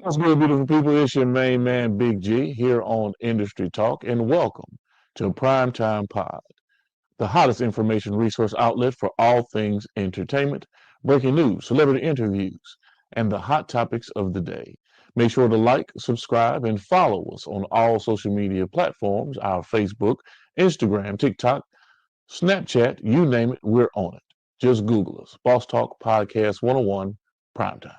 What's good, beautiful people? It's your main man, Big G, here on Industry Talk, and welcome to Primetime Pod, the hottest information resource outlet for all things entertainment, breaking news, celebrity interviews, and the hot topics of the day. Make sure to like, subscribe, and follow us on all social media platforms, our Facebook, Instagram, TikTok, Snapchat, you name it, we're on it. Just Google us. Boss Talk Podcast 101 Primetime.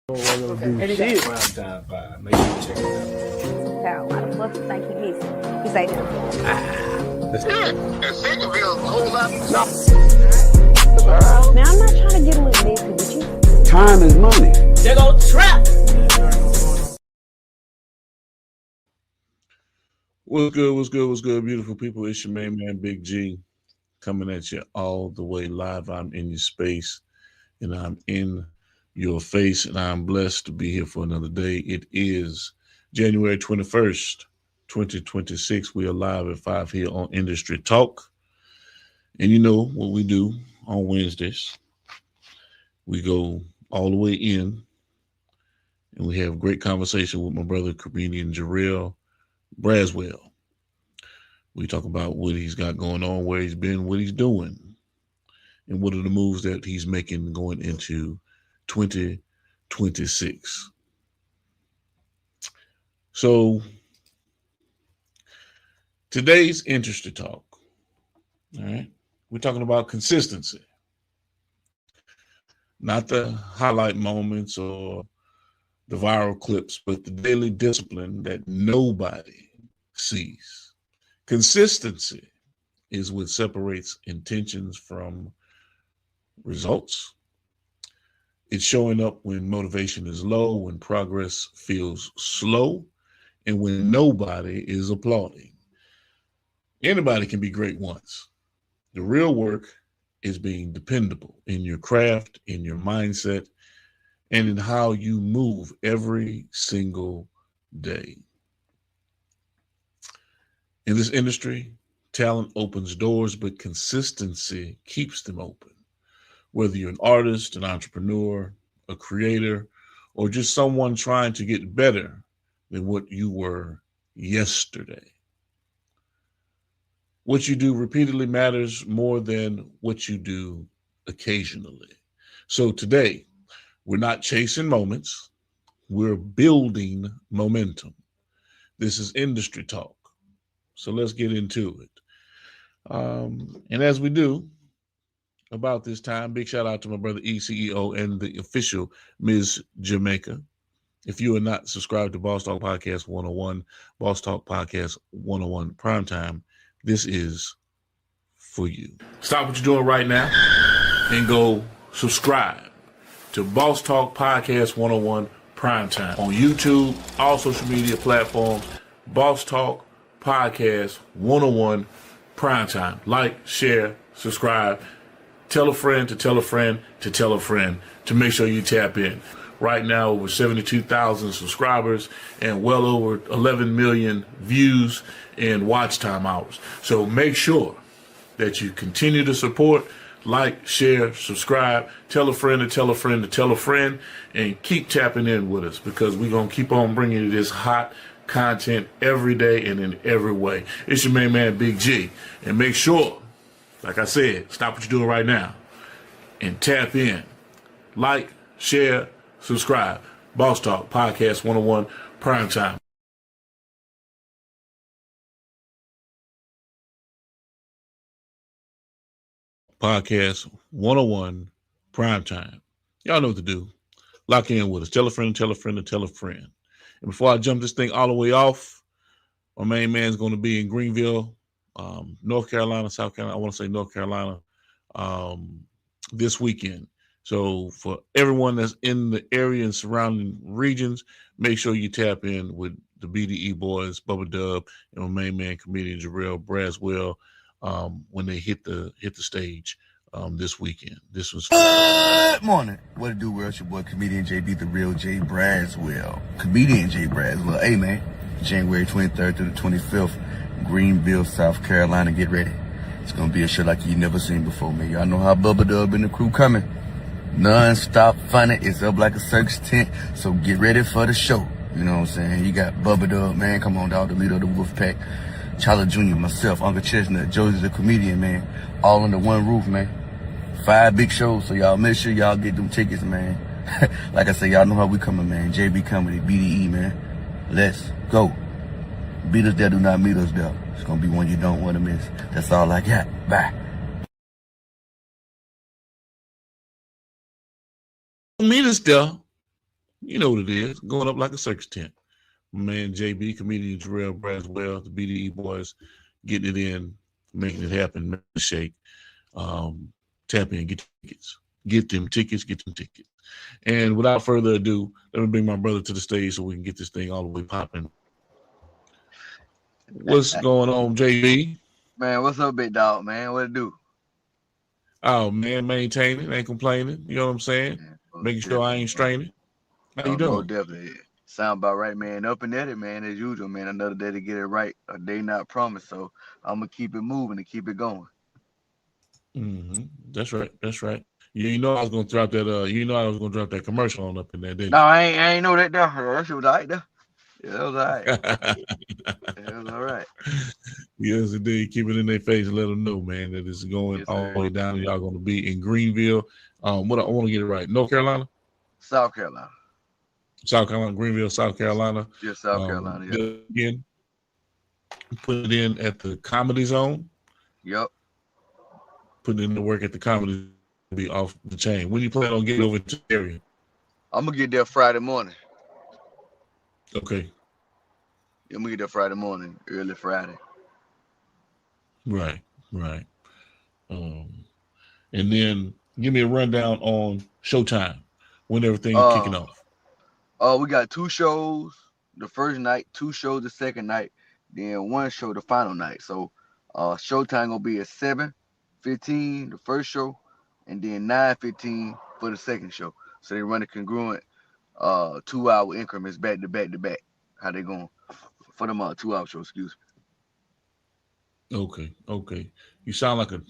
Okay. Shit. Primetime Pod. Make sure you check it How? Why the fuck you think he missing? He say that. And second bill a whole lot. Now I'm not trying to get a little messy with you. Time is money. They go trap. What's good, beautiful people? It's your main man, Big G, coming at you all the way live. I'm in your space, and I'm in your face, and I'm blessed to be here for another day. It is January 21st, 2026. We are live at 5 here on Industry Talk. And you know what we do on Wednesdays. We go all the way in, and we have great conversation with my brother, comedian Jerriell Braswell. We talk about what he's got going on, where he's been, what he's doing, and what are the moves that he's making going into 2026. So today's Industry Talk, all right, we're talking about consistency, not the highlight moments or the viral clips, but the daily discipline that nobody sees. Consistency is what separates intentions from results. It's showing up when motivation is low, when progress feels slow, and when nobody is applauding. Anybody can be great once. The real work is being dependable in your craft, in your mindset, and in how you move every single day. In this industry, talent opens doors, but consistency keeps them open. Whether you're an artist, an entrepreneur, a creator, or just someone trying to get better than what you were yesterday. What you do repeatedly matters more than what you do occasionally. So today, we're not chasing moments, we're building momentum. This is Industry Talk. So let's get into it. And as we do, about this time, big shout out to my brother E, CEO, and the official Ms. Jamaica. If you are not subscribed to Boss Talk Podcast 101, Boss Talk Podcast 101 Primetime, this is for you. Stop what you're doing right now and go subscribe to Boss Talk Podcast 101 Primetime on YouTube, all social media platforms, Boss Talk Podcast 101 Primetime. Like, share, subscribe. Tell a friend to tell a friend to tell a friend to make sure you tap in. Right now, over 72,000 subscribers and well over 11 million views and watch time hours. So make sure that you continue to support, like, share, subscribe, tell a friend to tell a friend to tell a friend, and keep tapping in with us because we're going to keep on bringing you this hot content every day and in every way. It's your main man, Big G. And make sure, like I said, stop what you're doing right now and tap in. Like, share, subscribe. Boss Talk Podcast 101 Primetime. Podcast 101 Primetime. Y'all know what to do. Lock in with us. Tell a friend, tell a friend, and tell a friend. And before I jump this thing all the way off, my main man's going to be in Greenville, North Carolina, South Carolina. I want to say North Carolina this weekend. So for everyone that's in the area and surrounding regions, make sure you tap in with the BDE boys, Bubba Dub, and my main man, comedian Jerriell Braswell, when they hit the stage this weekend. This was Good morning. What it do, world? It's your boy, comedian JB, the real J Braswell. Comedian J Braswell. Hey, man. January 23rd through the 25th, Greenville, South Carolina. Get ready. It's going to be a show like you never seen before, man. Y'all know how Bubba Dub and the crew coming. Non-stop funny. It's up like a circus tent. So get ready for the show. You know what I'm saying? You got Bubba Dub, man. Come on, dog. The leader of the Wolf Pack. Charlie Jr., myself, Uncle Chestnut, Josie the comedian, man. All under one roof, man. 5 big shows. So y'all make sure y'all get them tickets, man. Like I said, y'all know how we coming, man. JB Comedy, BDE, man. Let's go. Beat us there, do not meet us there. It's gonna be one you don't want to miss. That's all I got. Bye. Meet us there. You know what it is. Going up like a circus tent. My man JB, comedian Jerriell Braswell, the BDE boys, getting it in, making it happen, making it shake. Tap in, get tickets. Get them tickets, get them tickets. And without further ado, let me bring my brother to the stage so we can get this thing all the way popping. What's going on, JB? Man, what's up, big dog, man? What it do? Oh, man, maintaining, ain't complaining. You know what I'm saying? Making sure I ain't straining. How you doing? Definitely. Sound about right, man. Up and at it, man, as usual, man. Another day to get it right. A day not promised. So I'm going to keep it moving and keep it going. Mm-hmm. That's right. That's right. You know I was going to drop that. You know I was going to drop that commercial on up in there, didn't No, I ain't know that there. That shit was all right there. Yeah, that was all right. you? That was all right. Yes, indeed. Keep it in their face and let them know, man, that it's going all the way down. Y'all going to be in Greenville. What I want to get it right. North Carolina? South Carolina. South Carolina, Greenville, South Carolina. Yeah, South Carolina. Yeah. Again, put it in at the Comedy Zone. Yep. Put in the work at the Comedy, be off the chain. When you plan on getting over to the area? I'm gonna get there Friday morning. Okay. I'm gonna get there Friday morning, early Friday. Right. And then give me a rundown on showtime when everything is kicking off. We got 2 shows the first night, 2 shows the second night, then 1 show the final night. So showtime gonna be at 7:15 the first show, and then 9:15 for the second show. So they run a congruent 2-hour increments back to back to back. How they going for them 2-hour shows, excuse me. Okay. You sound like a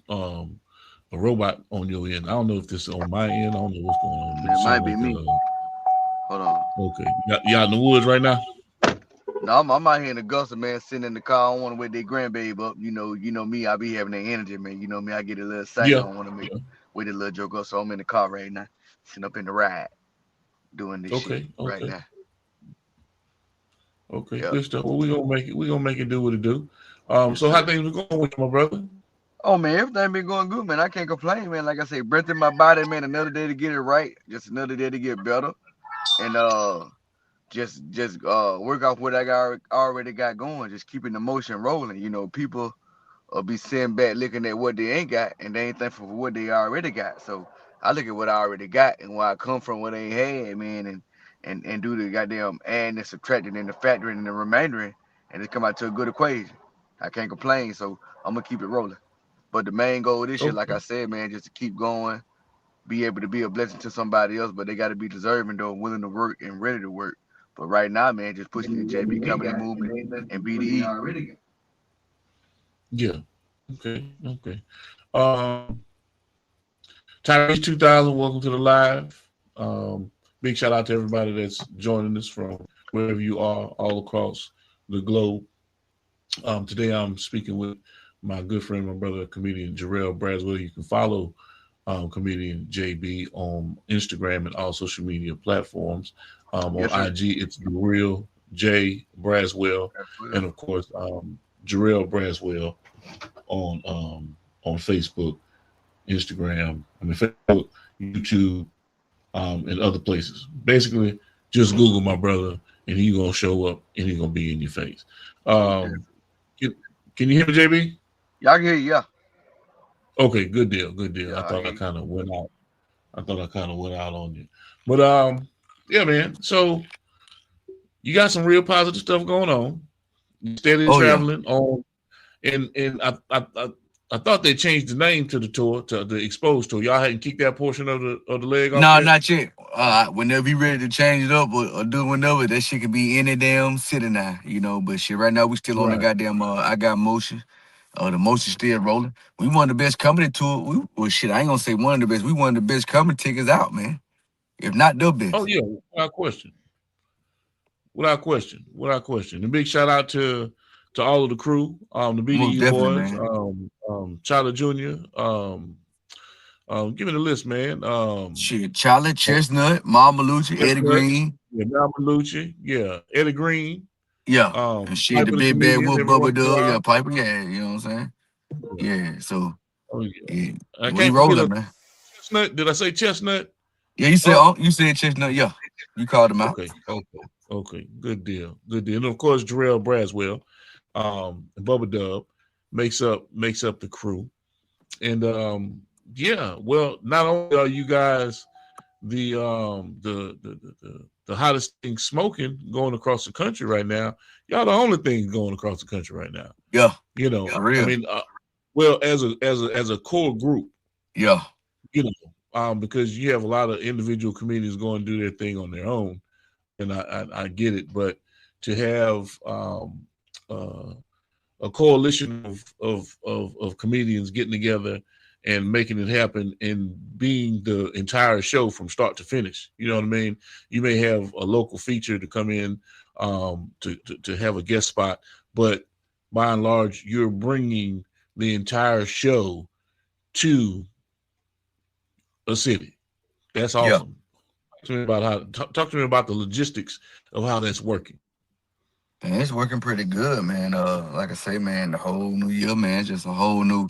robot on your end. I don't know if this is on my end. I don't know what's going on. It might be me. Hold on. Okay. You out in the woods right now? No, I'm out here in Augusta, man, sitting in the car. I don't want to wake their grandbaby up. You know me, I be having that energy, man. You know me, I get a little excited. Yeah. I don't want to wake a little joke up. So I'm in the car right now, sitting up in the ride, doing this shit right now. Okay, good stuff. Well, we gonna make it do what it do. So how things are going with you, my brother? Oh man, everything been going good, man. I can't complain, man. Like I say, breath in my body, man. Another day to get it right. Just another day to get better, and just work off what I already got going. Just keeping the motion rolling. You know, people will be sitting back looking at what they ain't got, and they ain't thankful for what they already got. So I look at what I already got and where I come from, what I ain't had, man, and do the goddamn adding and subtracting and the factoring and the remaindering, and it come out to a good equation. I can't complain, so I'm gonna keep it rolling. But the main goal this year, like I said, man, just to keep going, be able to be a blessing to somebody else, but they got to be deserving, though, willing to work and ready to work. But right now, man, just pushing the JB Comedy movement and BDE. Yeah. Okay. Tyrese 2000, welcome to the live. Big shout out to everybody that's joining us from wherever you are all across the globe. Today I'm speaking with my good friend, my brother, comedian Jerriell Braswell. You can follow comedian JB on Instagram and all social media platforms. On IG, it's The Real J Braswell, and of course Jerriell Braswell on Facebook, Instagram, Facebook, YouTube, and other places. Basically, just Google my brother, and he's gonna show up, and he's gonna be in your face. Can you hear me, JB? Yeah, I can hear you. Yeah. Okay, good deal. Yeah, I thought I kind of went out. On you, but yeah, man. So you got some real positive stuff going on. You steady traveling on, and I thought they changed the name to the tour, to the Exposed tour. Y'all hadn't kicked that portion of the leg off? No, not yet. Whenever you ready to change it up or do whenever, that shit could be any damn city now, you know. But shit, right now we still on the goddamn I Got Motion. The motion still rolling. We one of the best comedy tour. Well, shit, I ain't gonna say one of the best. We one of the best comedy tickets out, man. If not the Oh best. yeah, without question. Without question. Without question. A big shout out to all of the crew, the Most BDE definitely, boys, man. Charlie Jr., give me the list, man. Shit, Charlie, Chestnut, Mama Lucci, Eddie Chestnut, Green. yeah, Mal Manucci, yeah, Eddie Green, Yeah. And shit, the Piper the big bad comedian wolf every Bubba once in a Dub. Yeah, while. Piper. Yeah, you know what I'm saying? Yeah. Yeah. So Oh yeah. yeah, I we can't forget rolling, a man. Chestnut. Did I say Chestnut? Yeah, you said Oh, you said Chestnut. Yeah, you called him out. okay. Good deal. Good deal. And of course, Jerriell Braswell, and Bubba Dub makes up the crew. And yeah, well, not only are you guys the hottest thing smoking going across the country right now, y'all the only thing going across the country right now. Yeah, You know, for I real. mean, well, as a core group, Yeah, you know, because you have a lot of individual comedians going to do their thing on their own, and I get it, but to have uh, a coalition of comedians getting together and making it happen and being the entire show from start to finish. You know what I mean? You may have a local feature to come in to have a guest spot, but by and large, you're bringing the entire show to a city. That's yeah. awesome. Talk to me about the logistics of how that's working. Man, it's working pretty good, man. Like I say, man, the whole new year, man, just a whole new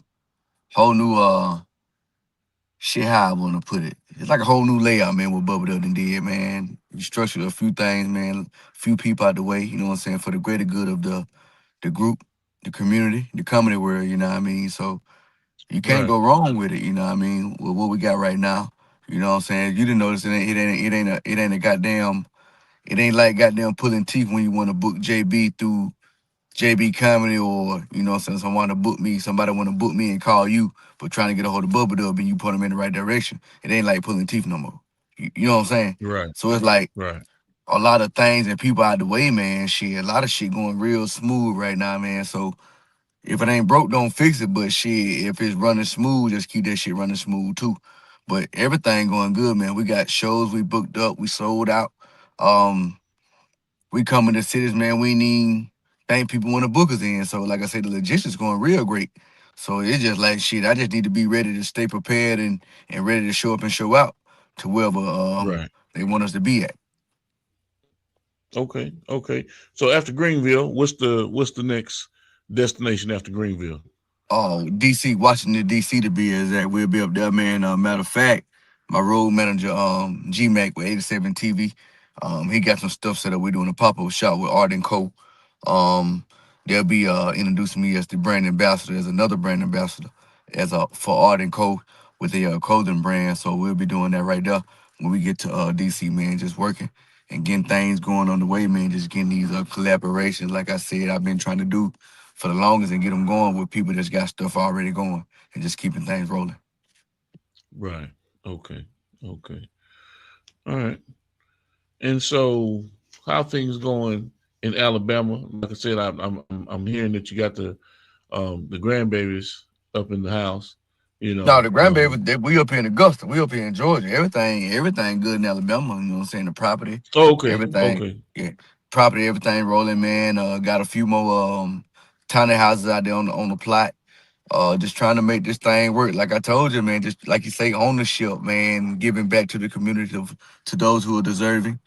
shit. How I want to put it, it's like a whole new layout, man. What Bubba done did, man. We structured a few things, man. A few people out the way. You know what I'm saying, for the greater good of the group, the community, the comedy world. You know what I mean. So you can't Right, go wrong with it. You know what I mean. With what we got right now. You know what I'm saying. You didn't notice it ain't a goddamn. It ain't like goddamn pulling teeth when you want to book JB through JB Comedy, or you know, since someone to book me, somebody want to book me and call you, but trying to get a hold of Bubba Dub and you put them in the right direction. It ain't like pulling teeth no more. You know what I'm saying? right, So it's like right, a lot of things and people out the way, man. Shit, a lot of shit going real smooth right now, man. So if it ain't broke, don't fix it. But shit, if it's running smooth, just keep that shit running smooth too. But everything going good, man. We got shows we booked up, we sold out. Um, we coming to cities, man. We need think people want to book us in. So, like I said, the logistics going real great. So it's just like shit. I just need to be ready to stay prepared and ready to show up and show out to wherever right. they want us to be at. Okay, okay. So after Greenville, what's the next destination after Greenville? Oh, DC, Washington, DC to be exact. We'll be up there, man. Matter of fact, my road manager, G Mac with 87 TV, he got some stuff set up. We're doing a pop-up shop with Art and Co. Um, they'll be introducing me as the brand ambassador, as another brand ambassador, as for Art and Co. with the clothing brand. So we'll be doing that right there when we get to DC, man. Just working and getting things going on the way, man. Just getting these collaborations, like I said, I've been trying to do for the longest and get them going with people that's got stuff already going and just keeping things rolling. Right. Okay. Okay. All right. And so, how things going in Alabama? Like I said, I'm hearing that you got the grandbabies up in the house. You No, know. the grandbaby, we up here in Augusta, we up here in Georgia. Everything good in Alabama. You know what I'm saying? The property, Oh, okay. everything, Okay. yeah, property, everything rolling, man. Got a few more tiny houses out there on the plot. Just trying to make this thing work. Like I told you, man, just like you say, ownership, man, giving back to the community, to those who are deserving.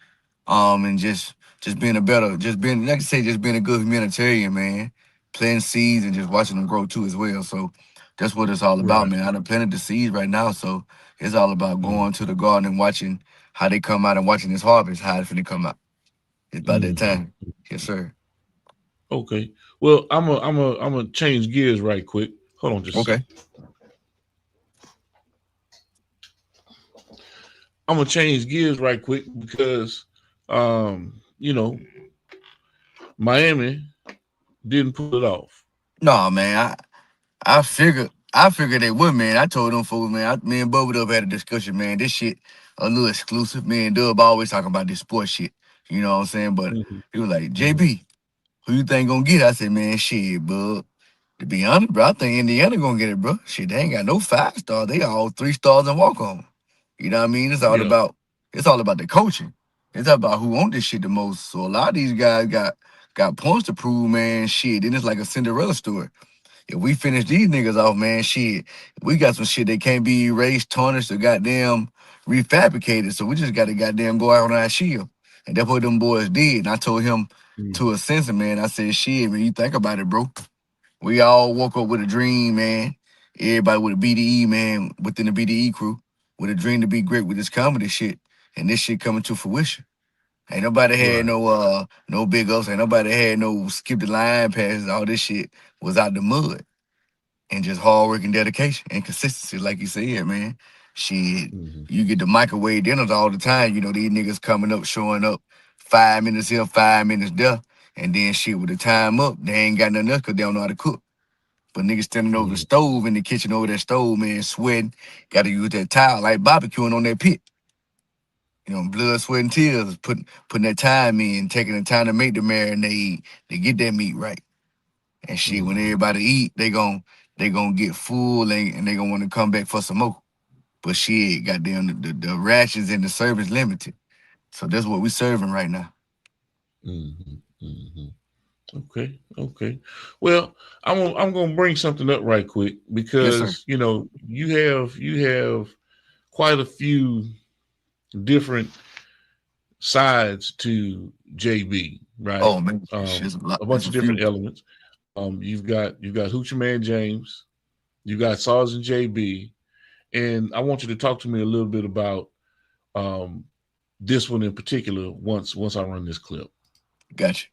And just being a better, just being, like I say, just being a good humanitarian, man. Planting seeds and just watching them grow too as well. So that's what it's all about, Right. man. I done planted the seeds right now, so it's all about Mm-hmm. going to the garden and watching how they come out and watching this harvest, how it's finna come out. It's about that Mm-hmm. time. Yes, sir. Okay. Well, I'm gonna change gears right quick. Hold on just a Okay. second. I'm gonna change gears right quick because you know, Miami didn't pull it off. No, man. I figured they would, man. I told them folks, man. Me and Bubba Dub had a discussion, man. This shit a little exclusive. Me and Dub always talking about this sports shit. You know what I'm saying? But Mm-hmm. he was like, Mm-hmm. JB, who you think gonna get it? I said, man, shit, bub. To be honest, bro, I think Indiana gonna get it, bro. Shit, they ain't got no 5 star. They all 3 stars and walk on. You know what I mean? Yeah. It's all about the coaching. It's about who owned this shit the most. So a lot of these guys got points to prove, man. Shit, then it's like a Cinderella story. If we finish these niggas off, man, shit, we got some shit that can't be erased, tarnished, or goddamn refabricated. So we just got to goddamn go out on our shield. And that's what them boys did. And I told him to Mhm. a sensor, man, I said, shit, when you think about it, bro, we all woke up with a dream, man. Everybody with a BDE, man, within the BDE crew, with a dream to be great with this comedy shit. And this shit coming to fruition. Ain't nobody had Right. no big ups. Ain't nobody had no skip the line passes. All this shit was out the mud and just hard work and dedication and consistency, like you said, man. Shit, Mhm. you get the microwave dinners all the time. You know, these niggas coming up, showing up 5 minutes here, 5 minutes there. And then shit, with the time up, they ain't got nothing else because they don't know how to cook. But niggas standing over the Mhm. stove in the kitchen over that stove, man, sweating. Got to use that towel like barbecuing on that pit. You know, blood, sweat, and tears, putting that time in, taking the time to make the marinade to get that meat right. And shit, when Mhm. everybody eat, they gonna get full and they gonna want to come back for some more. But shit, goddamn, the rations and the service limited. So that's what we serving right now. Mhm. Mhm. Okay. Okay. Well, I'm gonna bring something up right quick Yes, sir. because you have quite a few different sides to JB, right? Oh man, Um, shit's a lot. a It's bunch a of different few. elements. You've got Hoochie Man James, you got Sergeant JB, and I want you to talk to me a little bit about um, this one in particular. Once I run this clip. Gotcha.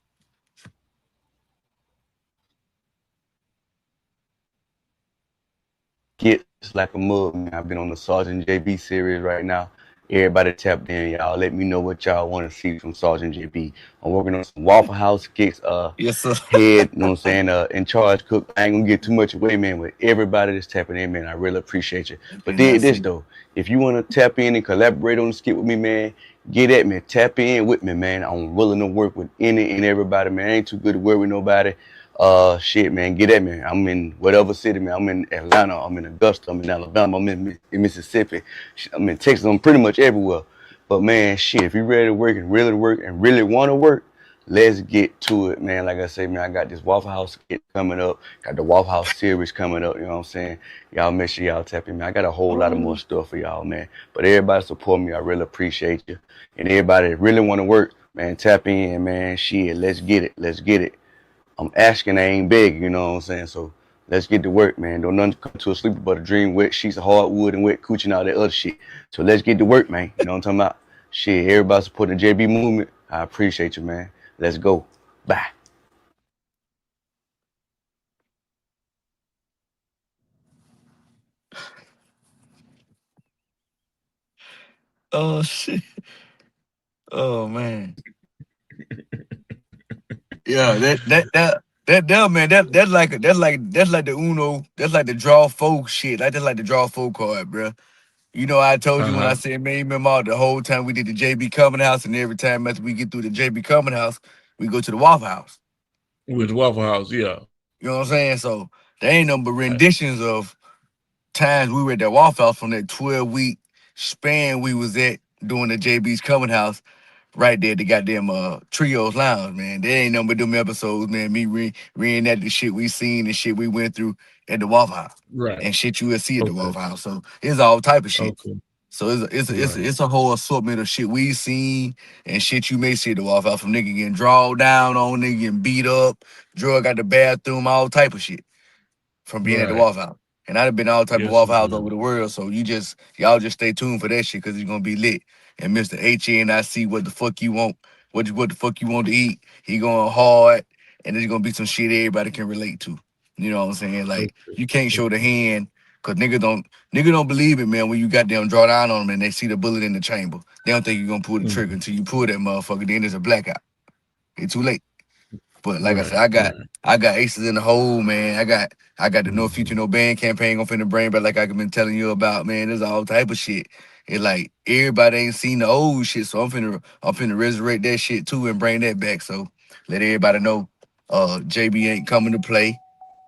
Gets like a mug, man. I've been on the Sergeant JB series right now. Everybody tapped in, y'all. Let me know what y'all want to see from Sergeant JB. I'm working on some Waffle House kicks, Yes, sir. head, you know what I'm saying, in charge cook. I ain't gonna get too much away, man, with everybody that's tapping in, man. I really appreciate you. But And did that's this it. though. If you wanna tap in and collaborate on the skit with me, man, get at me. Tap in with me, man. I'm willing to work with any and everybody, man. I ain't too good to work with nobody. Shit, man, get at me. I'm in whatever city, man. I'm in Atlanta. I'm in Augusta. I'm in Alabama. I'm in Mississippi. I'm in Texas. I'm pretty much everywhere. But man, shit, if you ready to work and really want to work, let's get to it, man. Like I say, man, I got this Waffle House skit coming up. Got the Waffle House series coming up. You know what I'm saying? Y'all make sure y'all tap in, man. I got a whole lot of more Oh, stuff for y'all, man. But everybody support me. I really appreciate you. And everybody that really want to work, man, tap in, man. Shit, let's get it. Let's get it. I'm asking, I ain't begging, you know what I'm saying? So let's get to work, man. Don't nothing come to a sleeper but a dream, wet sheets of hardwood and wet coochie and all that other shit. So let's get to work, man. You know what I'm talking about? Shit, everybody supporting the JB movement. I appreciate you, man. Let's go. Bye. Oh shit. Oh man. Yeah, that man, that's like the Uno, that's like the draw four shit. That's like the draw four card, bro. You know, I told you when I uh-huh. said, man, remember all the whole time we did the JB Coming House, and every time after we get through the JB Coming House, we go to the Waffle House. With Waffle House, yeah. You know what I'm saying? So there ain't no but Right. renditions of times we were at that Waffle House from that 12-week span we was at doing the JB's Coming House right there at the goddamn Trios Lounge, man. There ain't nothing but them episodes, man. Me reenacting the shit we seen and shit we went through at the Waffle House Right. and shit you would see at the Okay. Waffle House. So it's all type of shit. Okay. So Right. it's a whole assortment of shit we seen and shit you may see at the Waffle House from nigga getting drawed down on, nigga getting beat up, drug out the bathroom, all type of shit from being at the Right. Waffle House. And I'd have been all type of Yes, Waffle House over indeed. the world. So y'all just stay tuned for that shit because it's gonna be lit. And Mr. HN, I see what the fuck you want, what the fuck you want to eat. He going hard, and there's gonna be some shit everybody can relate to. You know what I'm saying? Like Okay. you can't show the Okay. hand because nigga don't believe it, man. When you got them draw down on them and they see the bullet in the chamber, they don't think you're gonna pull the trigger Mhm. until you pull that motherfucker. Then there's a blackout. It's too late. But like I said, Right. I got Right. I got aces in the hole, man. I got the No Future Mhm. No Band campaign I'm finna bring back like I've been telling you about, man. There's all type of shit. It's like everybody ain't seen the old shit, so I'm finna resurrect that shit too and bring that back. So let everybody know JB ain't coming to play.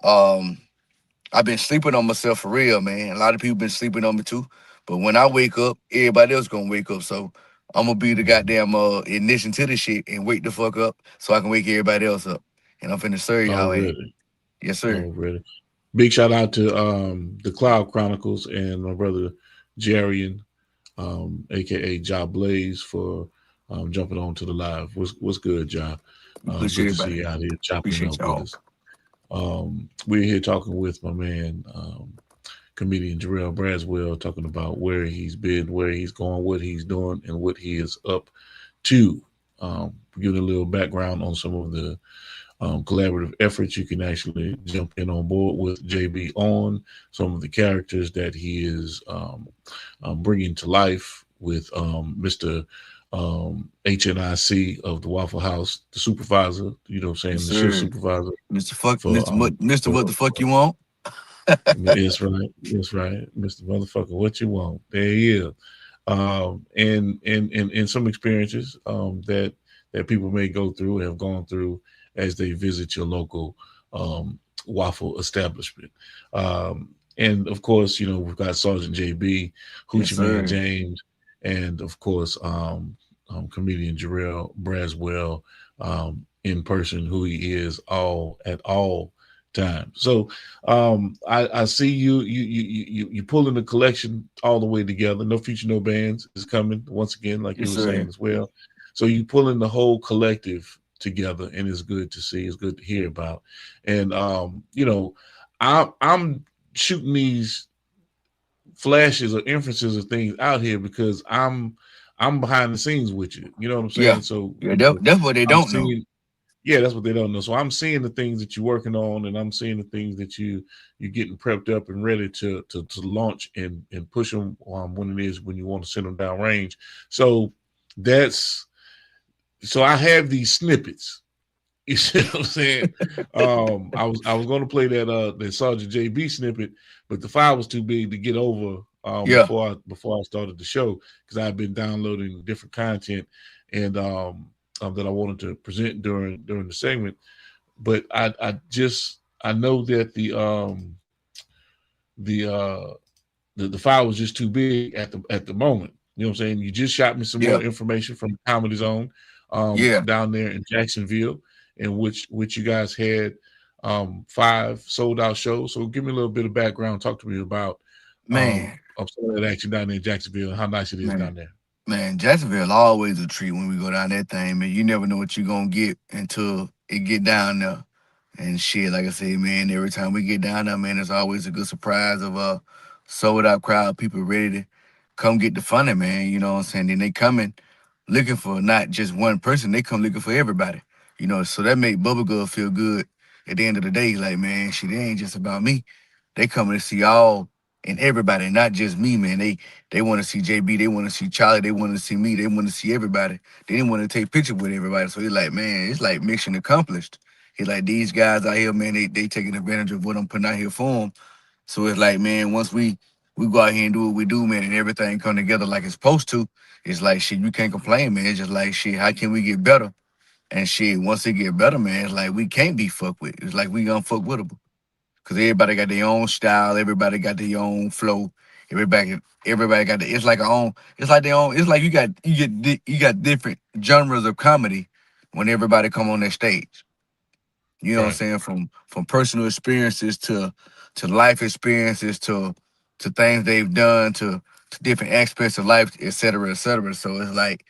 I've been sleeping on myself for real, man. A lot of people been sleeping on me too. But when I wake up, everybody else gonna wake up. So I'm gonna be the goddamn ignition to this shit and wake the fuck up so I can wake everybody else up. And I'm finna serve y'all ass. Already. Yes, sir. Already. Big shout out to the Cloud Chronicles and my brother Jerriell, aka Ja Blaze, for jumping on to the live. What's good, Ja? Appreciate Good to everybody. see you out here chopping it Appreciate up with y'all. us. We're here talking with my man, comedian Jerriell Braswell, talking about where he's been, where he's going, what he's doing, and what he is up to. Giving a little background on some of the collaborative efforts. You can actually jump in on board with JB on some of the characters that he is bringing to life with Mr. HNIC of the Waffle House, the supervisor, you know what I'm saying, Yes, the shift sir. supervisor Mr. Fuck, for, Mr. What the fuck you want? that's right, that's right, Mr. Motherfucker, what you want? There he is. And some experiences that people may go through, have gone through as they visit your local waffle establishment. And of course, you know, we've got Sergeant JB, Yes, Hoochie Man sir. James, and of course, comedian Jerriell Braswell, in person, who he is all at all times. So I see you pulling the collection all the way together. No Future, No Bands is coming once again, like Yes, you were sir. saying as well. So you pulling the whole collective together, and it's good to see. It's good to hear about. And you know, I'm shooting these flashes or inferences of things out here because I'm behind the scenes with you. You know what I'm Yeah. saying? So Yeah, that's what they I'm don't know. seeing. Yeah, that's what they don't know. So I'm seeing the things that you're working on, and I'm seeing the things that you're getting prepped up and ready to launch and push them when it is when you want to send them down range. So that's so I have these snippets. You see what I'm saying? I was going to play that Sergeant JB snippet, but the file was too big to get over Yeah. before I started the show, because I've been downloading different content and that I wanted to present during the segment. But I know that the uh the file was just too big at the moment. You know what I'm saying? You just shot me some Yeah. more information from Comedy Zone Yeah. down there in Jacksonville, in which you guys had 5 sold out shows. So give me a little bit of background. Talk to me about Man. of some of that action down there in Jacksonville and how nice it is Man. down there. Man, Jacksonville always a treat when we go down that thing, man. You never know what you're gonna get until it get down there. And shit, like I say, man, every time we get down there, man, it's always a good surprise of a sold out crowd, people ready to come get the funny, man. You know what I'm saying? Then they coming looking for not just one person, they come looking for everybody. You know, so that make Bubba Girl feel good at the end of the day. Like, man, shit, it ain't just about me. They coming to see all and everybody, not just me, man. They want to see JB, they want to see Charlie, they want to see me, they want to see everybody. They didn't want to take pictures with everybody. So it's like, man, it's like mission accomplished. It's like these guys out here, man, they taking advantage of what I'm putting out here for them. So it's like, man, once we go out here and do what we do, man, and everything come together like it's supposed to, it's like shit, you can't complain, man. It's just like shit, how can we get better? And shit, once it get better, man, it's like we can't be fucked with. It's like we unfuckwittable. Cause everybody got their own style, everybody got their own flow, everybody got the it's like a own, it's like their own, it's like you got different genres of comedy when everybody come on that stage. You know what I'm Right. saying? From personal experiences to life experiences to things they've done to different aspects of life, et cetera, et cetera. So it's like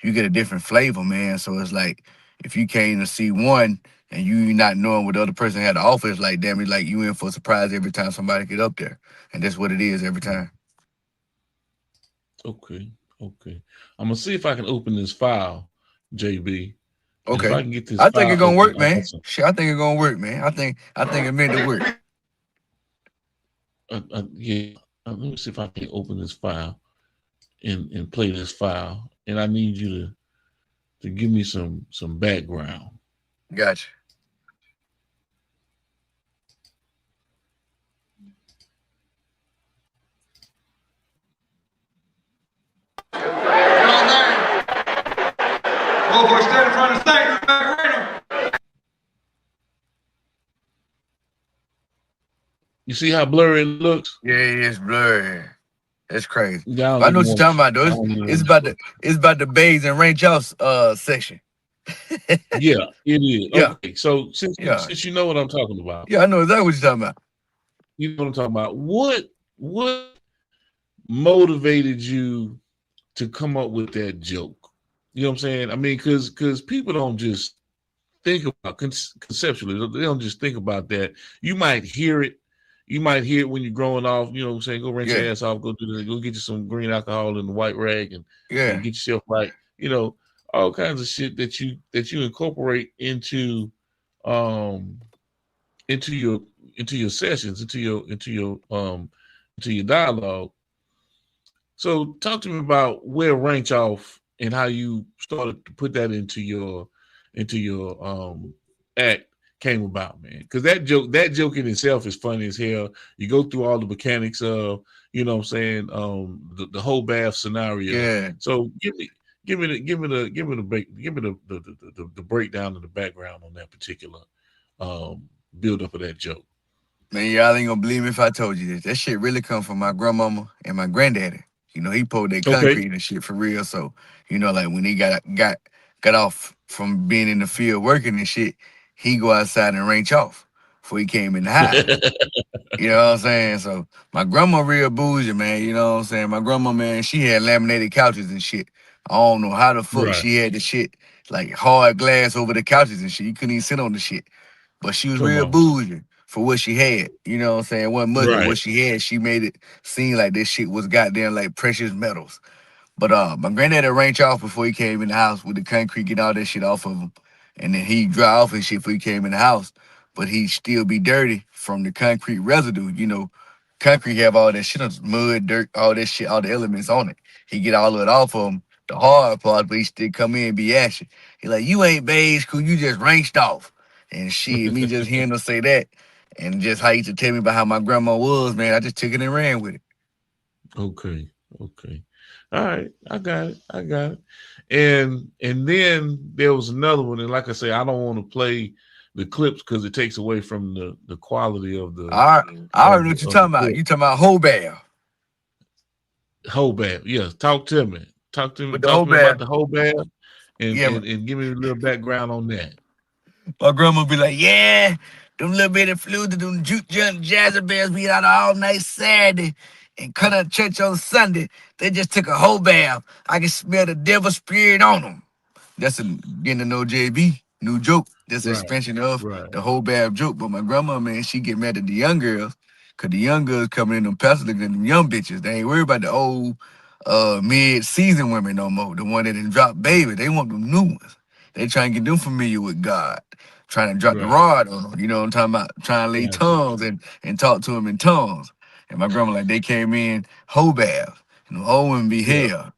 you get a different flavor, man. So it's like if you came to see one and you not knowing what the other person had to offer, it's like damn, it's like you in for a surprise every time somebody get up there. And that's what it is every time. Okay. Okay. I'm gonna see if I can open this file, JB. And if Okay. I can get this I think file it's gonna open, work, I got man. some. Shit, I think it's gonna work, man. I think it meant to work. Yeah. Let me see if I can open this file and play this file. And I need you to give me some background. Gotcha. Motherfucker stand in front of the stage, macarena. You see how blurry it looks? Yeah, it's blurry. That's crazy. Yeah, I But I don't know even what you're want. talking about though. I It's, don't even it's want to about show. the it's about the bays and range house section. Yeah, it is. Yeah, Okay, so yeah, since you know what I'm talking about, yeah. I know exactly what you're talking about. you know what I'm talking about. What motivated you to come up with that joke? You know what I'm saying? I mean, because people don't just think about conceptually. They don't just think about that. You might hear it. You might hear it when you're growing off. You know what I'm saying? Go rinse your Yeah, ass off. Go do the, Go get you some green alcohol in the white rag and yeah, get yourself right. You know, all kinds of shit that you incorporate um into your sessions, into your dialogue. So talk to me about where range off and how you started to put that into your act came about, man. Because that joke in itself is funny as hell. You go through all the mechanics of, you know what I'm saying, the whole bath scenario. yeah. So give me the breakdown of the background on that particular build up of that joke. Man, y'all ain't gonna believe me if I told you this. That shit really come from my grandmama and my granddaddy. You know, he poured that Okay. concrete and shit for real. So, like when he got off from being in the field working and shit, he go outside and range off before he came in the house. You know what I'm saying? So my grandma real bougie, man. You know what I'm saying? My grandma, man, she had laminated couches and shit. I don't know how the fuck Right. she had the shit like hard glass over the couches and shit. You couldn't even sit on the shit. But she was Come real on. bougie for what she had. You know what I'm saying? It wasn't much, but Right. what she had, she made it seem like this shit was goddamn like precious metals. But my granddad had range off before he came in the house with the concrete, get all that shit off of him. And then he dry off and shit before he came in the house. But he still be dirty from the concrete residue. You know, concrete have all that shit, mud, dirt, all that shit, all the elements on it. He get all of it off of him, the hard part, but he still come in and be ashy. He like, you ain't beige, cool, you just ranged off. And shit, me just hearing her say that, and just how he used to tell me about how my grandma was, man, I just took it and ran with it. Okay. Okay. All right. I got it. I got it. And then there was another one, and like I say, I don't want to play the clips because it takes away from the quality I already know what you're of the talking about. clip. You talking about whole bear. Whole bad. Yes. Talk to me. Talk to me. With the Talk whole to me about bear. the whole bad Yeah, and give me a little background on that. my grandma be like, yeah, them little bitty flutes, them juke junk jazzer bears be out all night Saturday and cut out church on Sunday. They just took a whole bath. I can smell the devil spirit on them. That's a getting to know JB. New joke. That's an Right. expansion of Right. the whole bad joke. But my grandma, man, she get mad at the young girls. Cause the young girls coming in them pastors looking at them young bitches. They ain't worried about the old mid-season women no more. The one that didn't drop baby. They want them new ones. They trying to get them familiar with God. Trying to drop the Right. rod on them. You know what I'm talking about? Trying to lay Gotcha. tongues and talk to them in tongues. And my grandma like they came in whole bath. And the old women be Yeah. hell.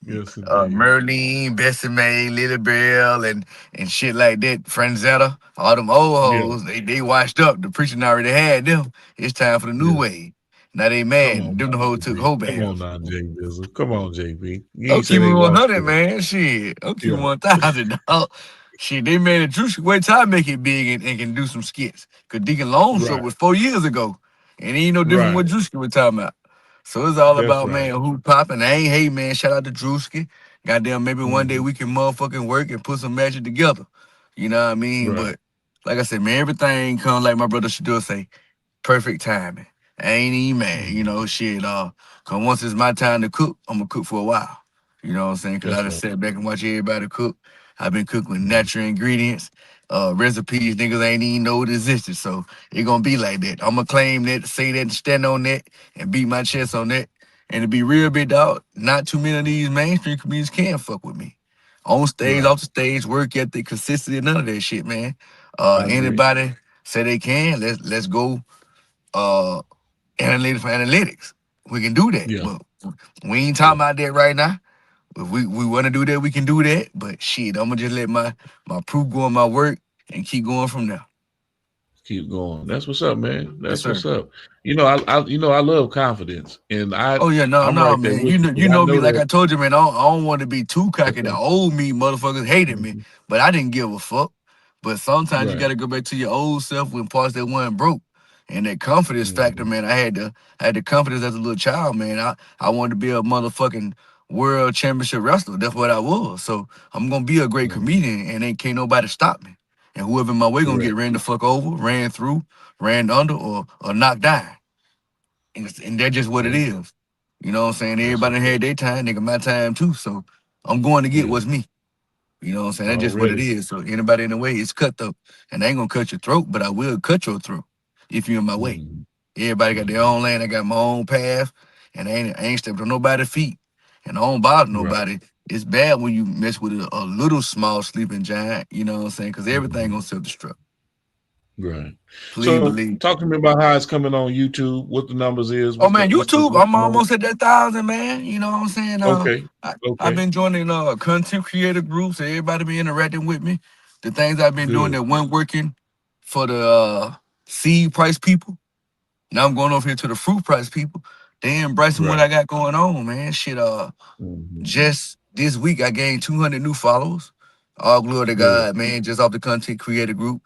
Yes, indeed. Merlene, Bessie Mae, Lily Bell, and shit like that. Franzetta, all them old Yeah. hoes, they washed up. The preacher already had them. It's time for the new Yeah. wave. Now they Come mad. on Them the now, hoes took JB. whole Come on baths. now, J Bizzle. Come on, JB. You I'm ain't say keeping they washed 100, up. man. Shit. I'm keeping Yeah. 1,000, dog. Shit, they made a juice. Wait till I make it big and can do some skits. Because Deacon Long show Right. was 4 years ago. And he ain't no different what Right. Drewski was talking about. So it's all That's about, right. man, who popping. I ain't hate, man. Shout out to Drewski. Goddamn, maybe one day Hmm. we can motherfucking work and put some magic together. You know what I mean? Right. But like I said, man, everything come like my brother Shador say, perfect timing. I ain't even mad, Hmm. shit. Cause once it's my time to cook, I'm gonna cook for a while. You know what I'm saying? Cause I That's just right. sat back and watch everybody cook. I've been cooking with Hmm. natural ingredients, recipes niggas ain't even know it existed. So it gonna be like that. I'm gonna claim that, say that, and stand on that, and beat my chest on that. And to be real, big dog, not too many of these mainstream comedians can fuck with me. On stage, Right. off the stage, work ethic, consistency, none of that shit, man. I agree. Anybody say they can, let's go uh analytics for analytics. We can do that. Yeah. But we ain't Yeah. talking about that right now. If we want to do that, we can do that. But shit, I'm gonna just let my proof go on my work and keep going from there. Keep going. That's what's up, man. Yes, That's what's sir. up. I love confidence, and Oh yeah, no, I'm no, right there man. with you You because I know me know like that. I told you, man. I don't want to be too cocky. The old me motherfuckers hated me, Mhm. but I didn't give a fuck. But sometimes you Right. gotta go back to your old self when parts that weren't broke And that confidence factor, man, I had the confidence as a little child, man. I wanted to be a motherfucking world championship wrestler. That's what I was. So I'm gonna be a great comedian, and ain't can't nobody stop me. And whoever in my way gonna Correct. get ran the fuck over, ran through, ran under, or knocked down. And that's just what it There you go. is. You know what I'm saying? That's Everybody had their time, nigga, my time too. So I'm going to get yeah. what's me. You know what I'm saying? That's just what it Already. is. So anybody in the way is cut though. And I ain't gonna cut your throat, but I will cut your throat if you're in my way. Mhm. Everybody got their Mhm. own lane. I got my own path, and I ain't stepping on nobody's feet, and I don't bother Right. nobody. It's bad when you mess with a little small sleeping giant. You know what I'm saying? Because everything gonna Mhm. self destruct. Right. Please So believe. talk to me about how it's coming on YouTube, what the numbers is, Oh man, YouTube, what's I'm the most. almost at that 1,000, man. You know what I'm saying? Okay. I've Okay. been joining content creator groups. Everybody been interacting with me. The things I've been doing Good. that weren't working for the seed price people. Now I'm going over here to the fruit price people. They embracing what Right. I got going on, man. Shit, Mhm. just this week, I gained 200 new followers. All glory to Good. God, man. Just off the content creator group.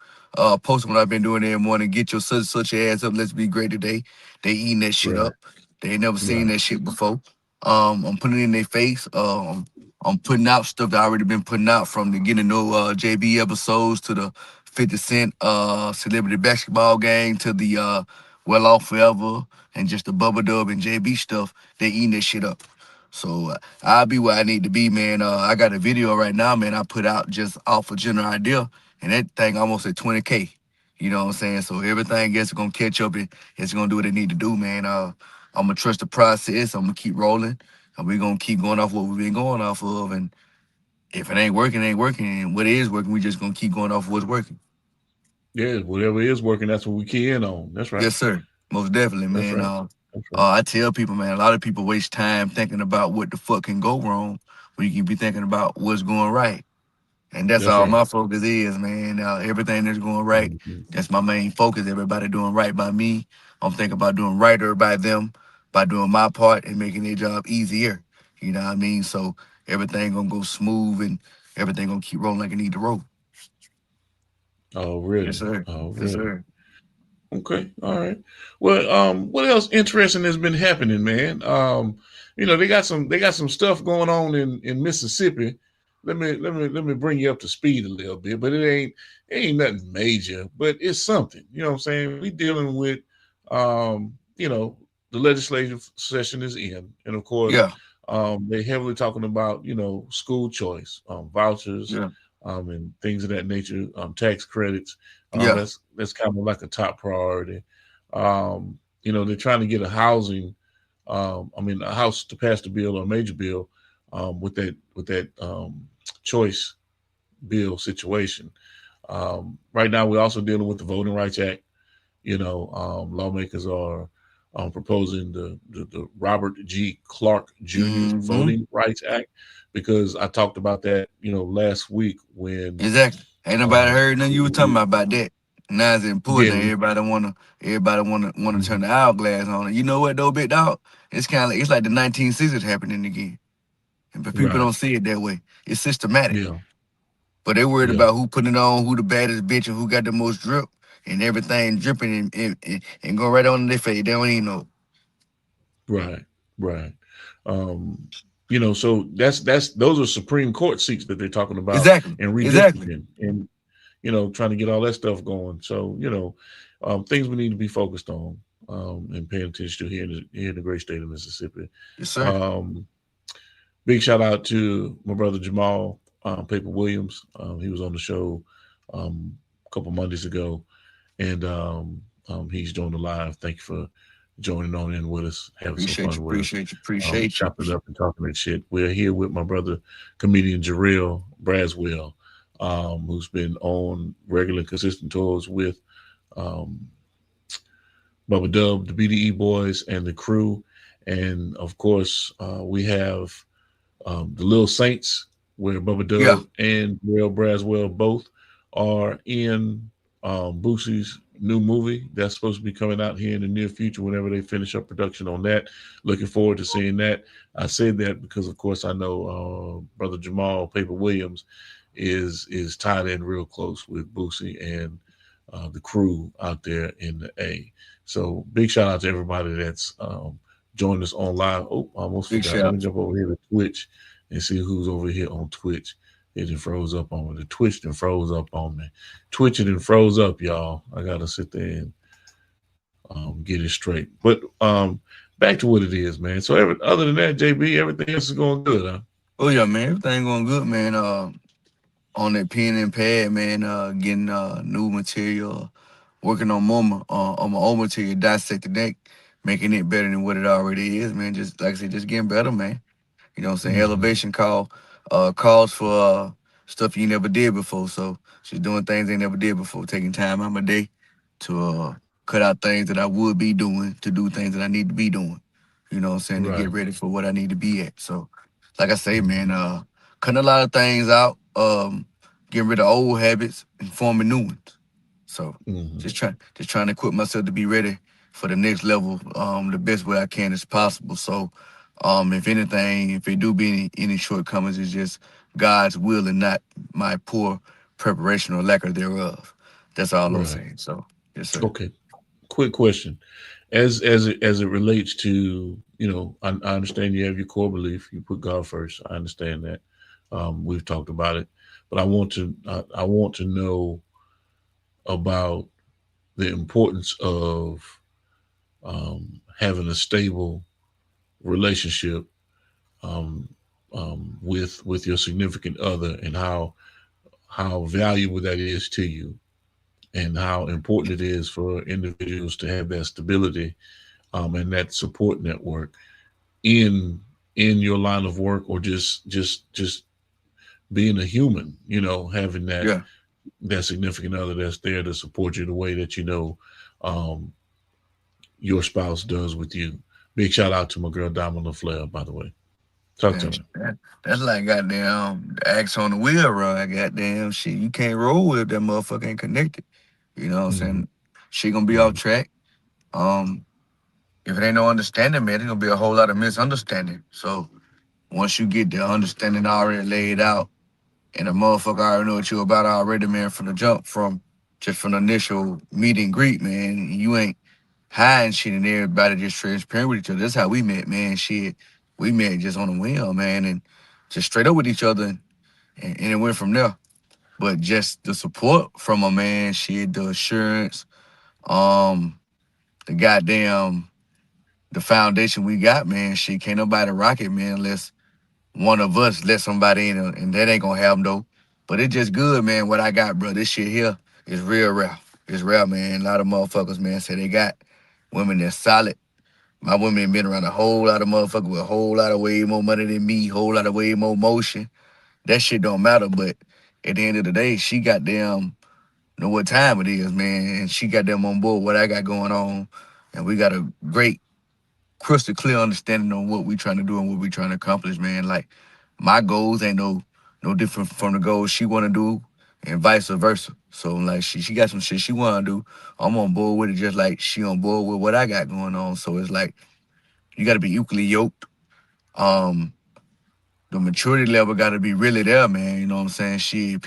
Posting what I've been doing every morning. Get your such ass up. Let's be great today. They eating that shit Right. up. They ain't never seen Right. that shit before. I'm putting it in their face. I'm putting out stuff that I already been putting out, from the getting to know JB episodes to the 50 Cent celebrity basketball game to the Well Off Forever and just the Bubba Dub and JB stuff. They eating that shit up. So I'll be where I need to be, man. I got a video right now, man. I put out just off a general idea, and that thing almost at 20K. You know what I'm saying? So everything else is gonna catch up, and it's gonna do what it need to do, man. I'm gonna trust the process. I'm gonna keep rolling, and we're gonna keep going off what we've been going off of. And if it ain't working, it ain't working. And what is working, we just gonna keep going off what's working. Yeah, whatever is working, that's what we key in on. That's right. Yes, sir. Most definitely, That's man. right. That's right. I tell people, man, a lot of people waste time thinking about what the fuck can go wrong when you can be thinking about what's going right. And that's That's all right. my focus is, man. Everything that's going right, Mhm. that's my main focus. Everybody doing right by me. I'm thinking about doing righter by them, by doing my part and making their job easier. You know what I mean? So everything gonna go smooth and everything gonna keep rolling like it need to roll. Yes, Already. sir. Yes, Already. sir. Okay, all right. Well, what else interesting has been happening, man? They got some stuff going on in Mississippi. Let me bring you up to speed a little bit, but it ain't nothing major, but it's something. You know what I'm saying? We dealing with, the legislative session is in, and of course, Yeah, they heavily talking about school choice, vouchers, yeah, and things of that nature, tax credits. yeah. That's kind of like a top priority. They're trying to get a house to pass the bill or a major bill with that choice bill situation. Right now, we're also dealing with the Voting Rights Act. Lawmakers are proposing the Robert G. Clark Jr. Mm-hmm. Voting Rights Act, because I talked about that, last week when Exactly. Ain't nobody um, heard nothing you were talking about that. Now it's important. yeah, Now everybody wanna turn the hourglass on it. You know what though, big dog? It's kind of it's like the 1960s happening again. But people right, don't see it that way. It's systematic. yeah, But they worried yeah, about who putting it on, who the baddest bitch, and who got the most drip, and everything dripping and go right on their face. They don't even know. right, right. So that's those are Supreme Court seats that they're talking about Exactly. and Exactly. redistricting and trying to get all that stuff going. So things we need to be focused on and paying attention to here in the great state of Mississippi. Yes, sir. Um, Big shout out to my brother Jamal Paper Williams. He was on the show a couple Mondays ago, and he's doing the live. Thank you for joining on in with us, having some Appreciate you. fun with us, Appreciate you. Appreciate you. chopping it up and talking that shit. We're here with my brother, comedian Jerriell Braswell, who's been on regular, consistent tours with um, Bubba Dub, the BDE Boys, and the crew. And of course, we have the Little Saints, where Bubba Yeah. Dub and Jerriell Braswell both are in Boosie's new movie that's supposed to be coming out here in the near future whenever they finish up production on that. Looking forward to seeing that. I said that because, of course, I know Brother Jamal Paper Williams is tied in real close with Boosie, and the crew out there in the A. So big shout out to everybody that's joined us on live. Oh, I almost Big forgot. Let shout. me jump over here to Twitch and see who's over here on Twitch. It done froze up on me. The Twitch done froze up on me. Twitch it and froze up, y'all. I gotta sit there and get it straight. But back to what it is, man. So other than that, JB, everything else is going good, huh? Oh yeah, man. Everything going good, man. On that pen and pad, man. Getting new material, working on my old material, dissecting that, making it better than what it already is, man. Just like I said, just getting better, man. You know what I'm saying? Mm-hmm. Elevation calls for stuff you never did before. So she's doing things they never did before, taking time out of my day to cut out things that I would be doing to do things that I need to be doing. You know what I'm saying? To get Right. ready for what I need to be at. So like I say, man, Mm-hmm. cutting a lot of things out, getting rid of old habits and forming new ones. So Mm-hmm. just trying to equip myself to be ready for the next level, the best way I can as possible. So if anything, if it do be any shortcomings, it's just God's will and not my poor preparation or lack of thereof. That's all I'm Right. saying. So, yes, sir. Okay. Quick question. As it relates to, I understand you have your core belief. You put God first. I understand that. We've talked about it, but I want to know about the importance of having a stable relationship with your significant other, and how valuable that is to you, and how important it is for individuals to have that stability and that support network in your line of work, or just being a human, having Yeah. that significant other that's there to support you the way that um, your spouse does with you. Big shout out to my girl Diamond LaFleur, by the way. Talk to Man, me. that's like goddamn the axe on the wheel, run. Goddamn shit. You can't roll with if that motherfucker ain't connected. You know what I'm Hmm. saying? She gonna be off Hmm. track. Um, if it ain't no understanding, man, it's gonna be a whole lot of misunderstanding. So once you get the understanding already laid out, and the motherfucker already know what you about already, man, from the jump, from the initial meet and greet, man. You ain't hiding shit and everybody just transparent with each other. That's how we met, man. Shit. We met just on a whim, man, and just straight up with each other and it went from there. But just the support from a man, shit, the assurance, um, the goddamn the foundation we got, man, shit, can't nobody rock it, man, unless one of us let somebody in, and that ain't gonna happen though. But it's just good, man. What I got, bro, this shit here is real rare. It's rare, man. A lot of motherfuckers, man, say they got women that's solid. My women been around a whole lot of motherfuckers with a whole lot of way more money than me, whole lot of way more motion. That shit don't matter, but at the end of the day, she got them know what time it is, man, and she got them on board what I got going on, and we got a great crystal clear understanding on what we trying to do and what we trying to accomplish, man. Like my goals ain't no different from the goals she wanna do and vice versa. So like she got some shit she wanna do. I'm on board with it just like she on board with what I got going on. So it's like you gotta be equally yoked. Um the maturity level gotta be really there, man. You know what I'm saying? Shit,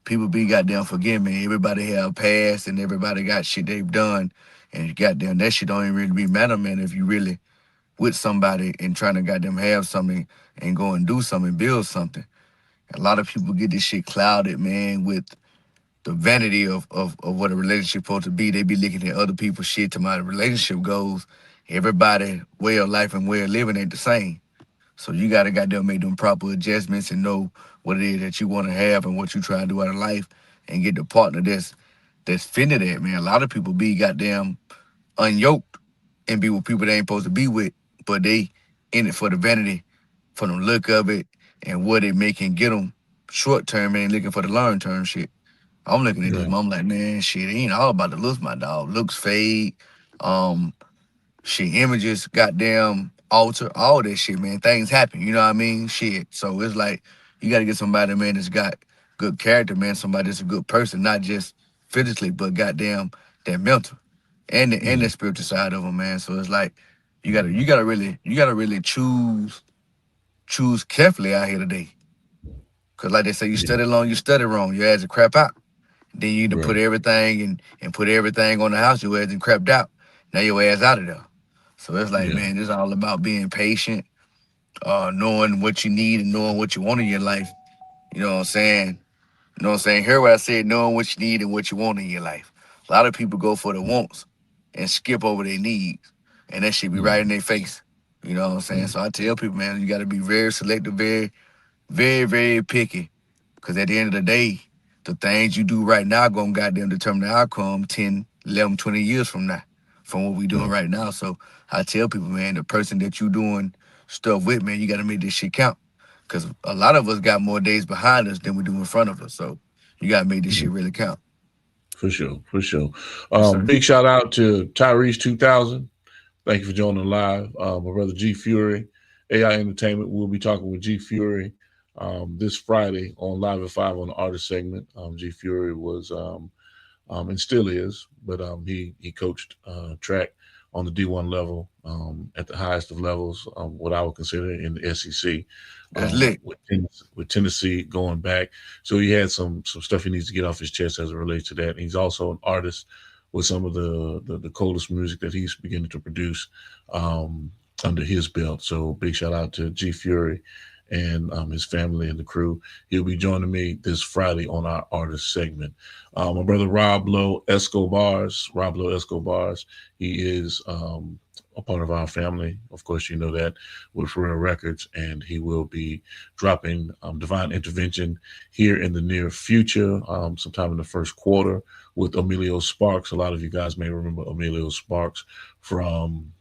people be goddamn forgive me. Everybody have past and everybody got shit they've done. And goddamn that shit don't even really be matter, man, if you really with somebody and trying to goddamn have something and go and do something, build something. A lot of people get this shit clouded, man, with the vanity of what a relationship supposed to be. They be looking at other people's shit to my relationship goals. Everybody way of life and way of living ain't the same. So you gotta goddamn make them proper adjustments and know what it is that you want to have and what you try to do out of life and get the partner that's fitting that, man. A lot of people be goddamn unyoked and be with people they ain't supposed to be with, but they in it for the vanity, for the look of it, and what it may can get them short term and looking for the long term shit. I'm looking at this, Right. I'm like, man, shit, it ain't all about the looks, my dog. Looks fade, um, shit, images, goddamn alter, all that shit, man. Things happen, you know what I mean? Shit. So it's like you gotta get somebody, man, that's got good character, man, somebody that's a good person, not just physically, but goddamn that mental and the Mm. spiritual side of them, man. So it's like you gotta really choose carefully out here today. Cause like they say, you Yeah. study long, you study wrong. Your ass a crap out. Then you need to put Right. everything and put everything on the house your ass and crapped out. Now your ass out of there. So it's like, Yeah. man, it's all about being patient, knowing what you need and knowing what you want in your life. You know what I'm saying? You know what I'm saying? Hear what I said, knowing what you need and what you want in your life. A lot of people go for the wants and skip over their needs. And that shit be right in Mm, their face. You know what I'm saying? mm, So I tell people, man, you gotta be very selective, very, very, very picky. Cause at the end of the day, the things you do right now gonna goddamn determine the outcome 10, 11, 20 years from now, from what we doing right. right now. So I tell people, man, the person that you doing stuff with, man, you gotta make this shit count. Cause a lot of us got more days behind us than we do in front of us. So you gotta make this Mm, shit really count. for sure. For sure. Yes, sir. Big shout out to Tyrese 2000. Thank you for joining live. My brother G Fury, AI Entertainment. We'll be talking with G Fury this Friday on Live at 5 on the artist segment. G Fury was and still is, but he coached track on the D1 level at the highest of levels, what I would consider in the SEC, That's lit. with Tennessee going back. So he had some stuff he needs to get off his chest as it relates to that. And he's also an artist with some of the coldest music that he's beginning to produce under his belt. So big shout out to G Fury and his family and the crew. He'll be joining me this Friday on our artist segment. My brother Rob Lowe Escobars, he is a part of our family. Of course, you know that with Real Records, and he will be dropping Divine Intervention here in the near future, sometime in the first quarter with Emilio Sparks. A lot of you guys may remember Emilio Sparks from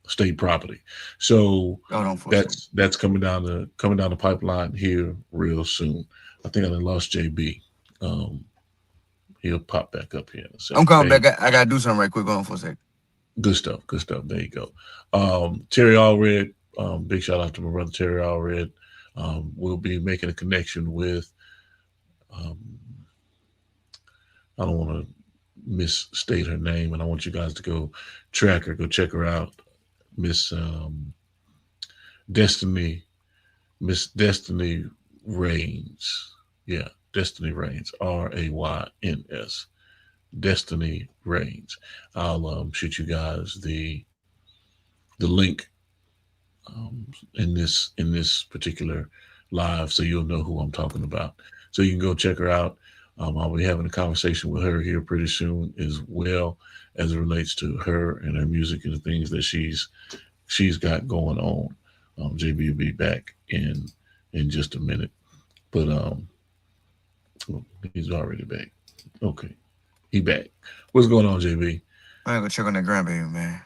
State Property. So Hold on for a second. that's coming down the pipeline here real soon. I think I done lost JB. Um, he'll pop back up here in a I'm second. coming Hey, back. I gotta do something right quick. Hold on for a second. good stuff. Good stuff. There you go. Terry Allred. Big shout out to my brother Terry Allred. We'll be making a connection with. Um, I don't want to misstate her name, and I want you guys to go check her out, Miss Destiny, Miss Destiny Rains. Yeah, Destiny Rains. Rayns. Destiny Rains. I'll shoot you guys the link in this particular live, so you'll know who I'm talking about. So you can go check her out. I'll be having a conversation with her here pretty soon as well, as it relates to her and her music and the things that she's got going on. JB will be back in just a minute, but oh, he's already back. Okay, he back. What's going on, JB? I gotta go check on that grandbaby, man.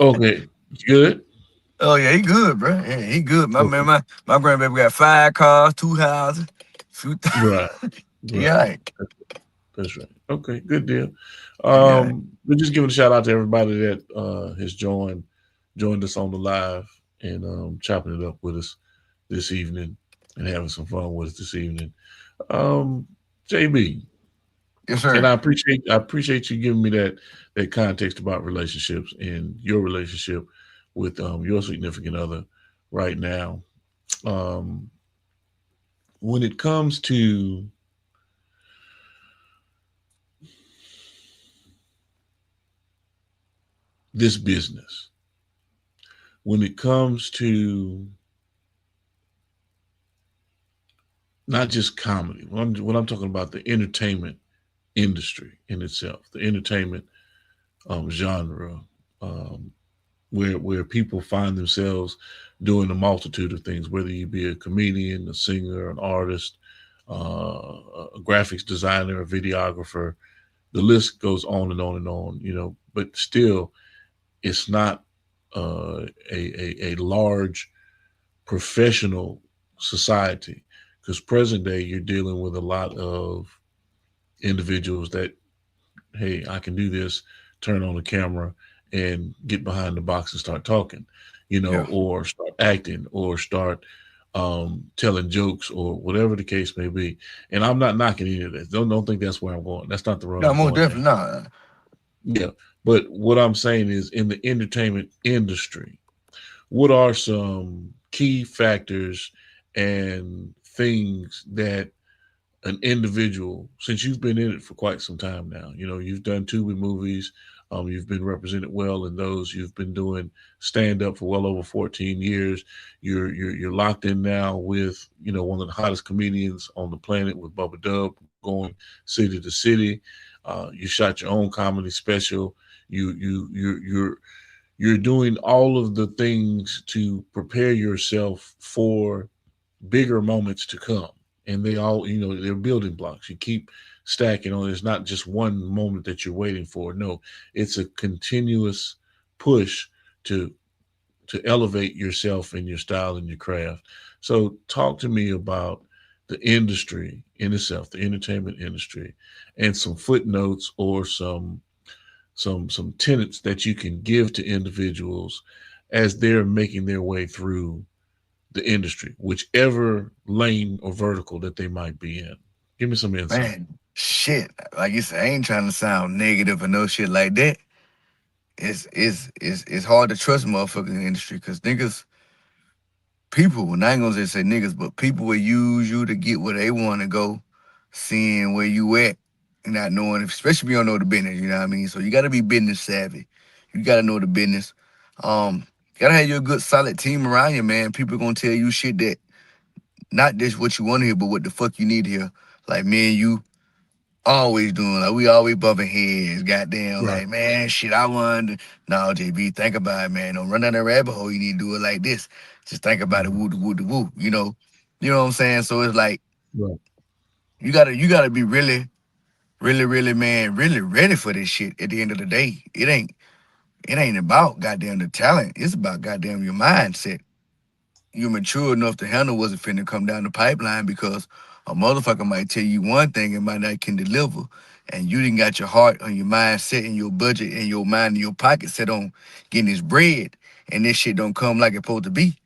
Okay, good. Oh yeah, he good, bro. Yeah, he good. My man, Okay, my grandbaby got 5 cars, 2 houses, few. right, He right. all right. That's right. Okay, good deal. He all right. We're just giving a shout out to everybody that has joined us on the live and chopping it up with us this evening and having some fun with us this evening. JB, Yes, and sir. I appreciate you giving me that context about relationships and your relationship with your significant other right now. Um, when it comes to this business, when it comes to not just comedy, when I'm talking about the entertainment industry in itself, the entertainment genre, um, where people find themselves doing a multitude of things, whether you be a comedian, a singer, an artist, a graphics designer, a videographer, the list goes on and on and on. But still, it's not a large professional society, because present day you're dealing with a lot of individuals that, hey, I can do this, turn on the camera and get behind the box and start talking, Yeah. or start acting or start telling jokes or whatever the case may be. And I'm not knocking any of this. Don't think that's where I'm going. That's not the road No, I'm most going down. definitely not. Yeah. But what I'm saying is, in the entertainment industry, what are some key factors and things that an individual, since you've been in it for quite some time now, you've done Tubi movies, you've been represented well in those, you've been doing stand up for well over 14 years. You're locked in now with, one of the hottest comedians on the planet with Bubba Dub, going city to city. You shot your own comedy special. You're doing all of the things to prepare yourself for bigger moments to come. And they all, they're building blocks. You keep stacking on. It's not just one moment that you're waiting for. No, it's a continuous push to elevate yourself and your style and your craft. So talk to me about the industry in itself, the entertainment industry, and some footnotes or some tenets that you can give to individuals as they're making their way through the industry, whichever lane or vertical that they might be in. Give me some insight. Man, shit. Like you said, I ain't trying to sound negative or no shit like that. It's hard to trust motherfuckers in the industry because niggas, people, and I ain't gonna just say niggas, but people will use you to get where they want to go, seeing where you at, not knowing, especially if you don't know the business, you know what I mean? So you gotta be business savvy. You gotta know the business. You gotta have your good solid team around you, man. People gonna tell you shit that not just what you want to hear, but what the fuck you need to hear. Like me and you always doing, like we always bumping heads, goddamn, Right. like, man, shit, I wonder. No, JB, think about it, man. Don't run down that rabbit hole. You need to do it like this. Just think about it, Mhm. woo, woo, woo, you know? You know what I'm saying? So it's like, Right. you gotta be really, really, really, man, really ready for this shit at the end of the day. It ain't about goddamn the talent. It's about goddamn your mindset. You're mature enough to handle what's finna come down the pipeline because a motherfucker might tell you one thing and might not can deliver. And you didn't got your heart and your mind set and your budget and your mind and your pocket set on getting this bread and this shit don't come like it's supposed to be.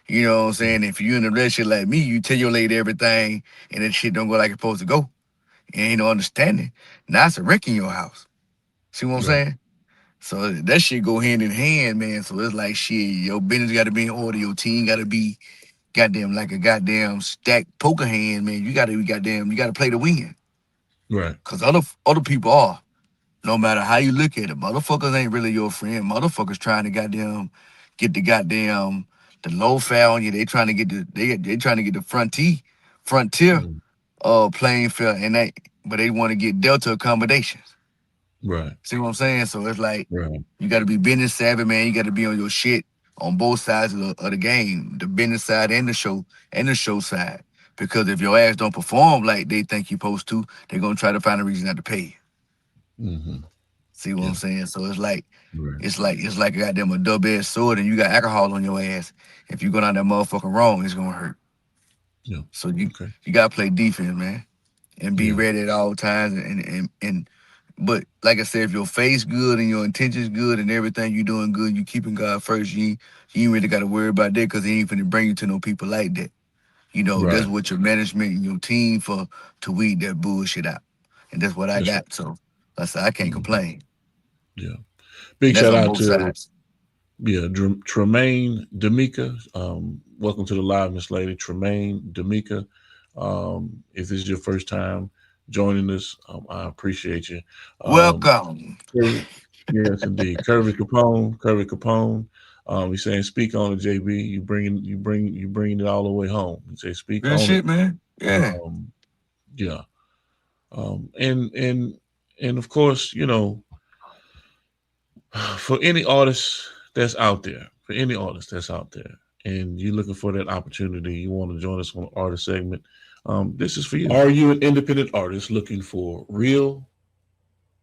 You know what I'm saying? If you in a relationship like me, you tell your lady everything and that shit don't go like it's supposed to go. And ain't no understanding. Now it's a wreck in your house. See what I'm Right. saying? So that shit go hand in hand, man. So it's like shit, your business gotta be in order, your team gotta be goddamn like a goddamn stacked poker hand, man. You gotta play to win. Right. Cause other people are. No matter how you look at it, motherfuckers ain't really your friend. Motherfuckers trying to goddamn get the low foul on you. They trying to get they trying to get the frontier Mhm. playing field and but they want to get Delta accommodations. Right. See what I'm saying? So it's like Right. you got to be business savvy, man. You got to be on your shit on both sides of the game, the business side and the show side. Because if your ass don't perform like they think you're supposed to, they're gonna try to find a reason not to pay you. Hmm. See what I'm Yeah. saying? So it's like Right. a goddamn a double-edged sword, and you got alcohol on your ass. If you go down that motherfucking wrong, it's gonna hurt. Yeah. So you Okay. you gotta play defense, man, and be Yeah. ready at all times. And but like I said, if your face good and your intentions good and everything you doing good, you keeping God first. You ain't really gotta worry about that because he ain't finna bring you to no people like that. You know, that's Right. what your management and your team for to weed that bullshit out. And that's what I That's right. got. So like I said, I can't Mhm. complain. Yeah. And Big that's shout on out both to, sides. yeah, Tremaine D'Amica. Welcome to the live, Miss Lady. Tremaine D'Amica. If this is your first time joining us, I appreciate you. Um, Welcome. Curry- yes, indeed. Curvy Capone. He's saying, "Speak on it, JB. You bringing it all the way home." He say, "Speak Real on it." shit, man. Yeah. Um, yeah. And of course, for any artist that's out there, and you're looking for that opportunity, you want to join us on the artist segment, this is for you. Are you an independent artist looking for real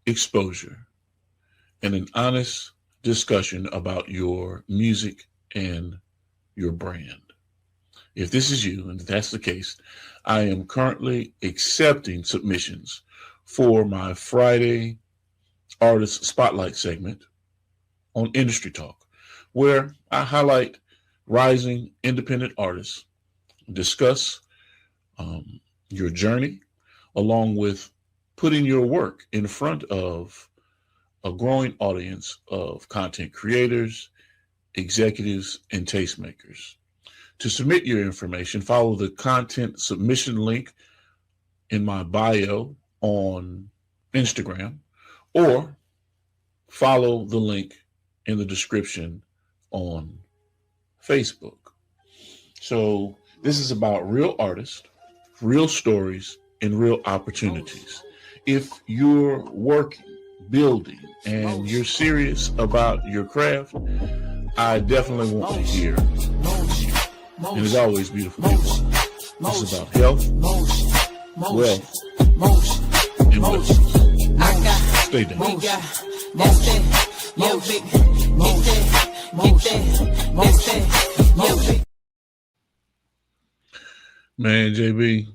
exposure and an honest discussion about your music and your brand? If this is you, and if that's the case, I am currently accepting submissions for my Friday Artist Spotlight segment on Industry Talk, where I highlight rising independent artists, discuss um, your journey, along with putting your work in front of a growing audience of content creators, executives, and tastemakers. To submit your information, follow the content submission link in my bio on Instagram, or follow the link in the description on Facebook. So this is about real artists, real stories, and real opportunities. If you're working, building, and you're serious about your craft, I definitely want to hear. And as always, beautiful people, this is about health, wealth, and blessings. Stay down. Man, JB,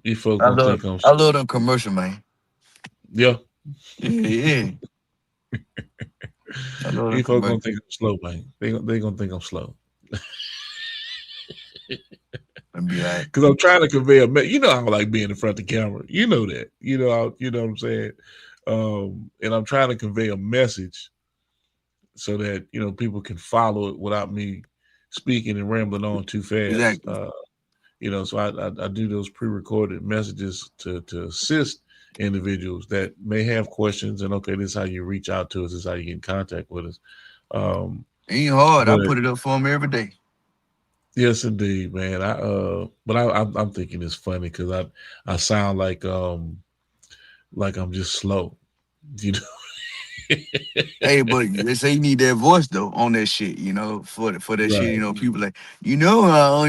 these folks I don't love think I'm I love them commercial, man. yeah. Yeah. I love them These folks gonna commercial. think I'm slow, man. They gonna think I'm slow. And be like, Because I'm trying to convey a message. You know how I like being in front of the camera. You know that. You know what I'm saying? And I'm trying to convey a message so that, people can follow it without me speaking and rambling on too fast. exactly. So I do those pre-recorded messages to assist individuals that may have questions, and okay, this is how you reach out to us, this is how you get in contact with us. Ain't hard. I But put it up for them every day. yes, indeed, man. I'm thinking it's funny because I sound like I'm just slow, you know. Hey, but they say you need that voice though on that shit, for that shit, Right, people like, I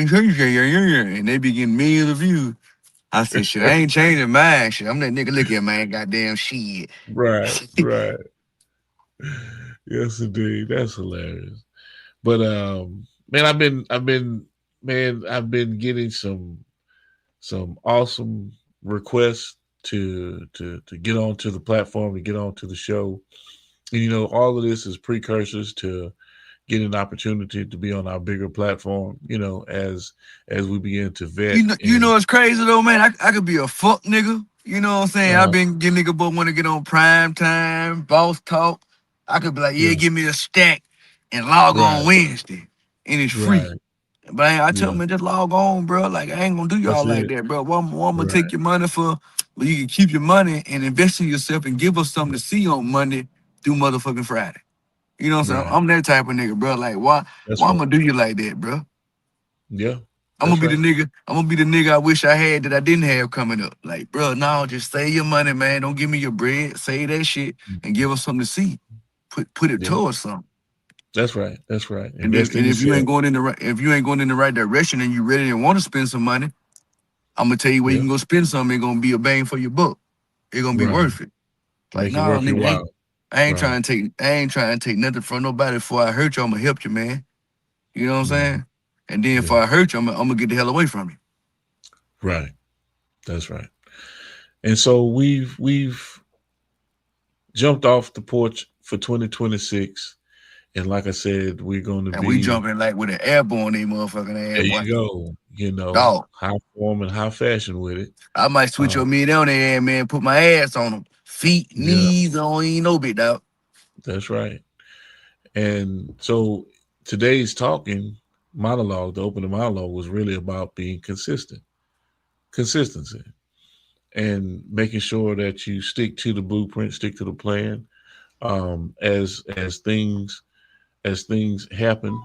encourage you, and they be getting millions of views. I said, shit, I ain't changing mine. Shit, I'm that nigga. Look at man, goddamn shit. right, right. Yes, indeed. That's hilarious. But man, I've been getting some awesome requests to get onto the platform, to get onto the show. And all of this is precursors to getting an opportunity to be on our bigger platform, as we begin to vet. You know it's crazy though, man. I could be a fuck nigga. You know what I'm saying? I've been getting nigga but want to get on prime time, boss talk. I could be like, yeah, give me a stack and log on Right, Wednesday. And it's free. right, But I tell yeah, them, just log on, bro. Like, I ain't gonna do that's y'all like it. that, bro. What I'm gonna Right, take your money for? Well, you can keep your money and invest in yourself and give us something to see on Monday through motherfucking Friday. You know what I'm saying? right. I'm that type of nigga, bro. Like, why That's I'm right. gonna do you like that, bro? Yeah, I'm gonna that's be the right. nigga. I'm gonna be the nigga I wish I had that I didn't have coming up. Like, bro, no, just save your money, man. Don't give me your bread. Save that shit and give us something to see. Put it Yeah, towards something. that's right. That's right. And Invest in if you ain't yourself. going in the right direction and you ready and want to spend some money, I'm gonna tell you where you Yeah, can go spend something. It's gonna be a bang for your buck. It's gonna be right. worth it. Like, Make it nah, worth your nigga, while. I ain't Right. trying to take nothing from nobody. Before I hurt you, I'm gonna help you, man. You know what I'm Mhm. saying? And then if Yeah, I hurt you, I'm gonna get the hell away from you. right. That's right. And so we've jumped off the porch for 2026, and like I said, we're going to And we be. jumping like with an airborne, they motherfucking There ass, boy. you go. Dog. High form and high fashion with it. I might switch Uh, your mid on their ass, man. Put my ass on them. Feet, yeah, knees, I don't even know, big dog. that's right. And so today's talking monologue, the opening monologue, was really about being consistent, consistency, and making sure that you stick to the blueprint, stick to the plan. As things happen,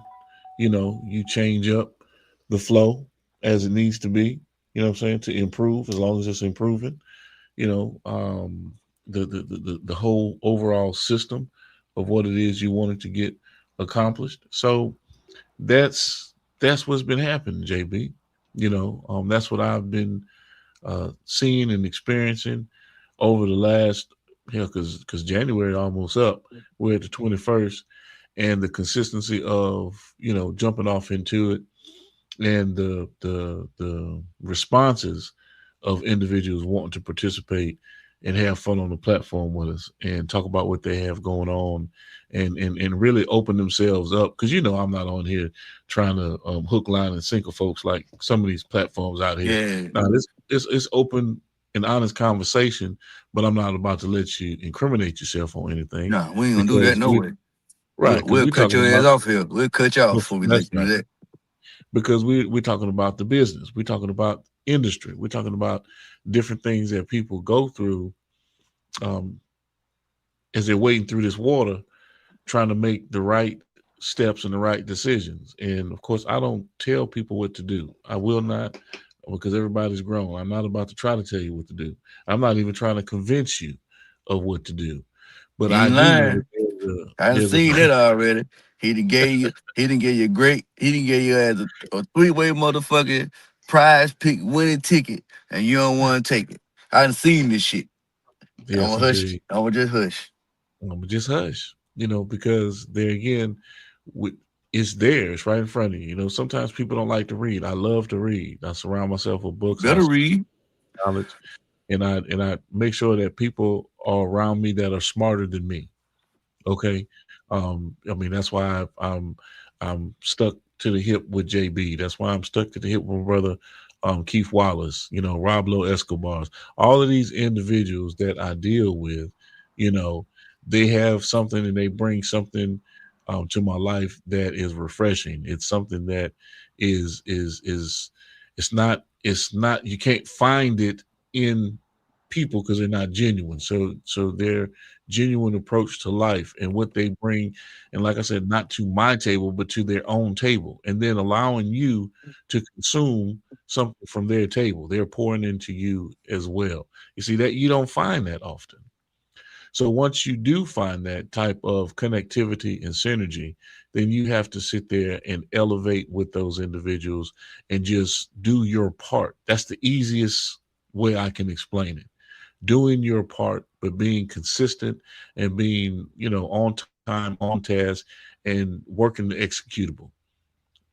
you change up the flow as it needs to be. You know what I'm saying, to improve, as long as it's improving. You know, the whole overall system of what it is you wanted to get accomplished. So that's what's been happening, JB. That's what I've been seeing and experiencing over the last, because January almost up. We're at the 21st, and the consistency of jumping off into it, and the responses of individuals wanting to participate and have fun on the platform with us and talk about what they have going on, and really open themselves up, because I'm not on here trying to hook, line, and sinker folks like some of these platforms out here. Yeah. Now it's open and honest conversation, but I'm not about to let you incriminate yourself on anything, Nah, we ain't gonna do that because no way. right, because We'll we're cut talking your ass about. off here. We'll cut you off before we That's let you do right. that. Because we're talking about the business. We're talking about industry. We're talking about different things that people go through as they're wading through this water, trying to make the right steps and the right decisions. And of course, I don't tell people what to do. I will not, because everybody's grown. I'm not about to try to tell you what to do. I'm not even trying to convince you of what to do. But You I ain't do know lying. that I done seen that already. He done gave you as a three-way motherfucking prize pick winning ticket, and you don't want to take it. I done seen this shit. I'm yes, gonna hush. indeed. I'm gonna just hush. Just hush, because there again, it's there. It's right in front of you. Sometimes people don't like to read. I love to read. I surround myself with books. I Better read. knowledge, and I make sure that people are around me that are smarter than me. Okay, that's why I'm stuck to the hip with JB. That's why I'm stuck to the hip with my brother Keith Wallace. Rob Lowe Escobars. All of these individuals that I deal with, they have something and they bring something to my life that is refreshing. It's something that is it's not you can't find it in people because they're not genuine. So their genuine approach to life and what they bring, and like I said, not to my table but to their own table, and then allowing you to consume something from their table. They're pouring into you as well. You see that you don't find that often. So once you do find that type of connectivity and synergy, then you have to sit there and elevate with those individuals and just do your part. That's the easiest way I can explain it. Doing your part, but being consistent and being, on time, on task, and working the executable.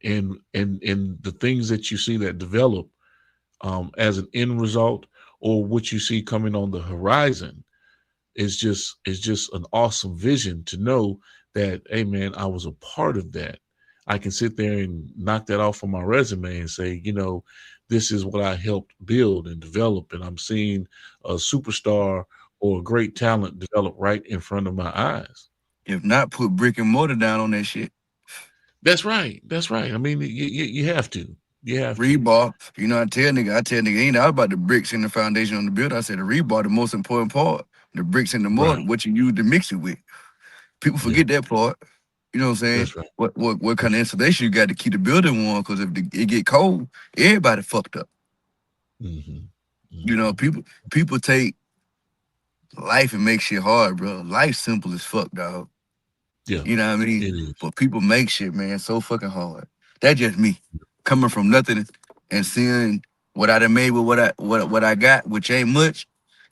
And the things that you see that develop as an end result, or what you see coming on the horizon, is just an awesome vision to know that, hey man, I was a part of that. I can sit there and knock that off on my resume and say, this is what I helped build and develop, and I'm seeing a superstar or a great talent develop right in front of my eyes. If not, put brick and mortar down on that shit. That's right. That's right. You have to. You have to. Rebar. I tell nigga, ain't all about the bricks and the foundation on the building. I said the rebar, the most important part. The bricks and the mortar, Right. what you use to mix it with. People forget that part. You know what I'm saying? That's right. What kind of insulation you got to keep the building warm? Because if it get cold, everybody fucked up. Mm-hmm. People take life and make shit hard, bro. Life's simple as fuck, dog. Yeah. You know what I mean? It is. But people make shit, man, so fucking hard. That's just me. Coming from nothing and seeing what I done made with what I got, which ain't much,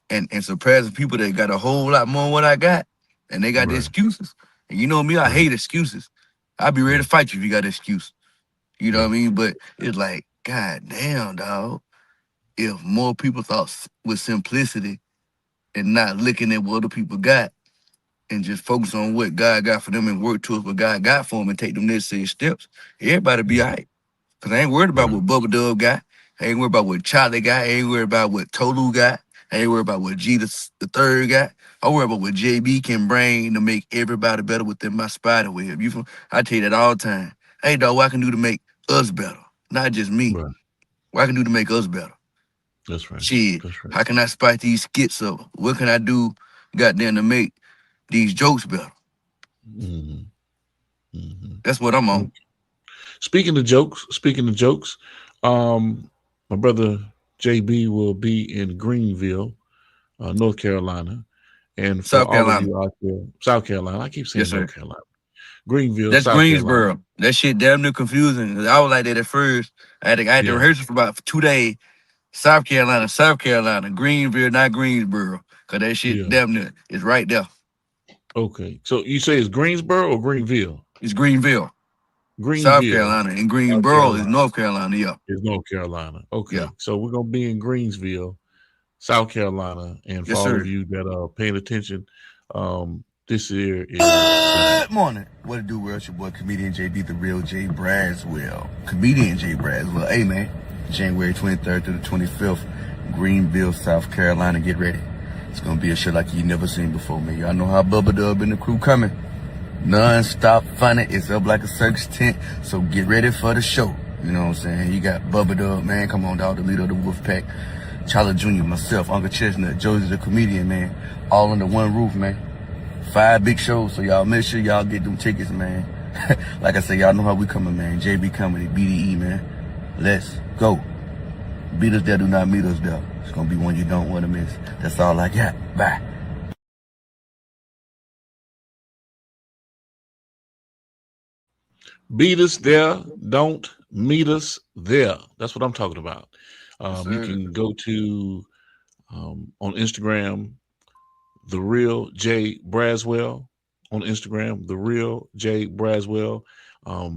and surpassing people that got a whole lot more than what I got, and they got the Right. excuses. And you know me, I hate excuses. I'll be ready to fight you if you got an excuse. You know what I mean? But it's like, god damn, dog. If more people thought with simplicity and not looking at what other people got and just focus on what God got for them and work towards what God got for them and take them necessary steps, everybody be all right. Because I ain't worried about what Bubba Dub got. I ain't worried about what Charlie got. I ain't worried about what Tolu got. I ain't worried about what G the third got. I worry about what JB can bring to make everybody better within my spider web. I tell you that all the time. Hey, dog, what I can do to make us better? Not just me. Right. What I can do to make us better? That's right. Shit, That's right. how can I spice these skits up? What can I do, goddamn, to make these jokes better? That's what I'm on. Speaking of jokes, my brother JB will be in Greenville, North Carolina, and for South all of Carolina. you out there, South Carolina. I keep saying Yes, sir. North Carolina. Greenville, That's South Greensboro. Carolina. That shit damn near confusing. I was like that at first. I had to rehearse it for about 2 days. South Carolina, Greenville, not Greensboro. Cause that shit damn near is right there. Okay. So you say it's Greensboro or Greenville? It's Greenville. Greenville. South Carolina. And Greensboro is North Carolina, yeah. It's North Carolina. Okay. Yeah. So we're gonna be in Greensville, South Carolina. And for all of you that are paying attention, this here is Good morning. What it do, world? It's your boy, comedian JB, the real J Braswell. Comedian J Braswell. Hey, man. January 23rd to the 25th, Greenville, South Carolina. Get ready. It's going to be a show like you never seen before, man. Y'all know how Bubba Dub and the crew coming. Non-stop funny. It's up like a circus tent. So get ready for the show. You know what I'm saying? You got Bubba Dub, man. Come on, dog, the leader of the Wolf Pack. Charlie Jr., myself, Uncle Chestnut, Josie the comedian, man. All under one roof, man. 5 big shows, so y'all make sure y'all get them tickets, man. Like I said, y'all know how we coming, man. JB Comedy, BDE, man. Let's go. Beat us there, do not meet us there. It's gonna be one you don't want to miss. That's all I got. Bye. Beat us there, don't meet us there. That's what I'm talking about. You Yes, can go to on Instagram, The Real J Braswell. On Instagram, The Real J Braswell.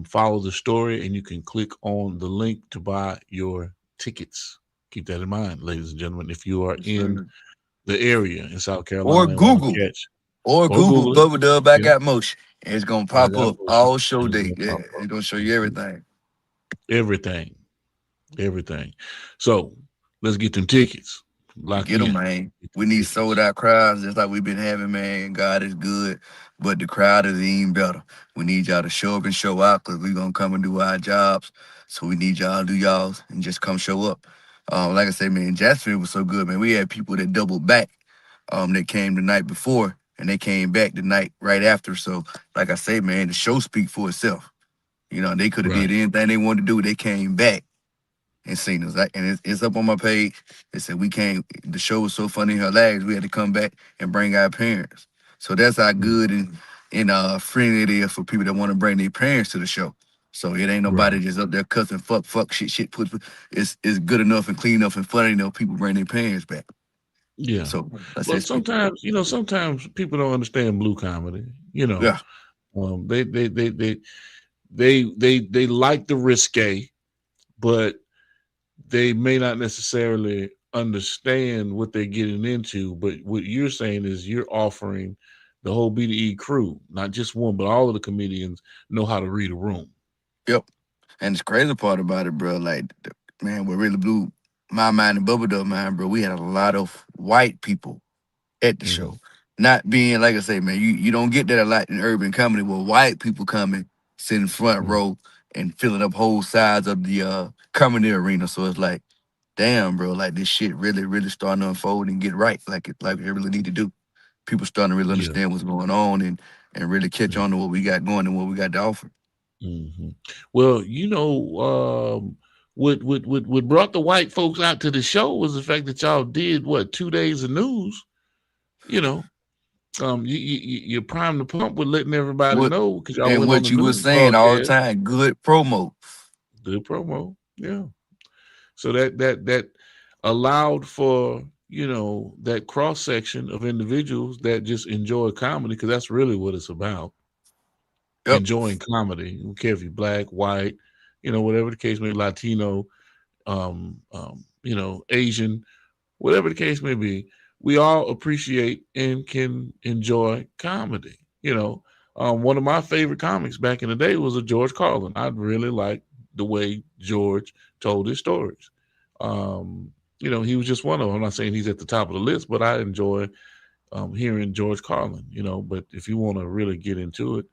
Follow the story, and you can click on the link to buy your tickets. Keep that in mind, ladies and gentlemen. If you are in the area in South Or Carolina and want to Google. catch, Or or Google Google it, Bubba Dub I yeah, Got Motion. And it's gonna I pop got up motion, all show and it's day. gonna Yeah, pop up. it's gonna show you everything. Everything. Everything. So let's get them tickets. Lock Get them, in. man. Get We them need sold tickets. out crowds just like we've been having, man. God is good, but the crowd is even better. We need y'all to show up and show out because we're going to come and do our jobs. So we need y'all to do y'all's and just come show up. Like I said, man, Jacksonville was so good, man. We had people that doubled back that came the night before and they came back the night right after. So, like I say, man, the show speak for itself. You know, they could have Right. did anything they wanted to do. They came back and seen us. And it's up on my page. They said we came. The show was so funny, hilarious. We had to come back and bring our parents. So that's how Mm. good and friendly it is for people that want to bring their parents to the show. So it ain't nobody Right. just up there cussing, fuck, shit. It's good enough and clean enough and funny enough. People bring their parents back. Yeah. So let's Well, say speak. sometimes people don't understand blue comedy. You know, Yeah. they like the risque, but they may not necessarily understand what they're getting into. But what you're saying is you're offering the whole BDE crew, not just one, but all of the comedians know how to read a room. Yep. And the crazy part about it, bro, like man, what really blew my mind and Bubba Dub mind, bro. We had a lot of white people at the Mm-hmm. show. Not being like I say, man, you don't get that a lot in urban comedy where white people coming, sitting front Mm-hmm. row and filling up whole sides of the comedy arena. So it's like, damn, bro, like this shit really, really starting to unfold and get right, like it really need to do. People starting to really Yeah. understand what's going on and really catch on to what we got going and what we got to offer. Mm-hmm. Well, what brought the white folks out to the show was the fact that y'all did what 2 days of news. You know, you primed the pump with letting everybody What know because y'all and went on what the you was news saying all the broadcast. time, good promo. Good promo, yeah. So that allowed for that cross section of individuals that just enjoy comedy because that's really what it's about. Yep. Enjoying comedy. Don't care if you're black, white, whatever the case may be, Latino, Asian, whatever the case may be, we all appreciate and can enjoy comedy. One of my favorite comics back in the day was a George Carlin. I really liked the way George told his stories. He was just one of them. I'm not saying he's at the top of the list, but I enjoy hearing George Carlin. But if you want to really get into it,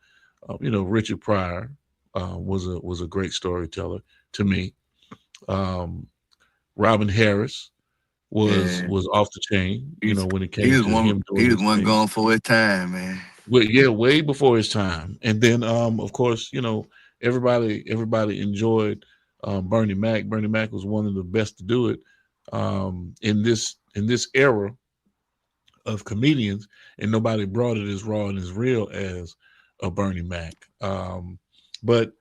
Richard Pryor was a great storyteller to me. Um, Robin Harris Yeah. was off the chain, He's when it he came was to one him he doing was his one thing. going for his time, man. Well, yeah, way before his time. And then, of course, everybody enjoyed Bernie Mac. Bernie Mac was one of the best to do it in this era of comedians, and nobody brought it as raw and as real as a Bernie Mac. But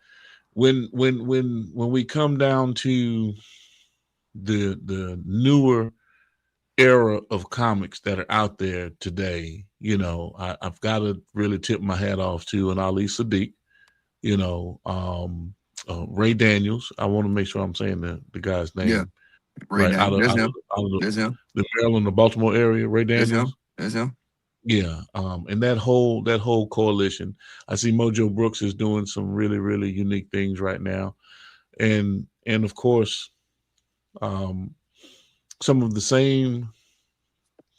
when we come down to the newer era of comics that are out there today, I've got to really tip my hat off to an Ali Sadiq, Ray Daniels. I want to make sure I'm saying the guy's Yeah, name right right now. That's him. out of That's him. the Maryland, the Baltimore area. Ray That's him. Daniels. That's him. Yeah, and that whole coalition. I see Mojo Brooks is doing some really really unique things right now, and of course, um, some of the same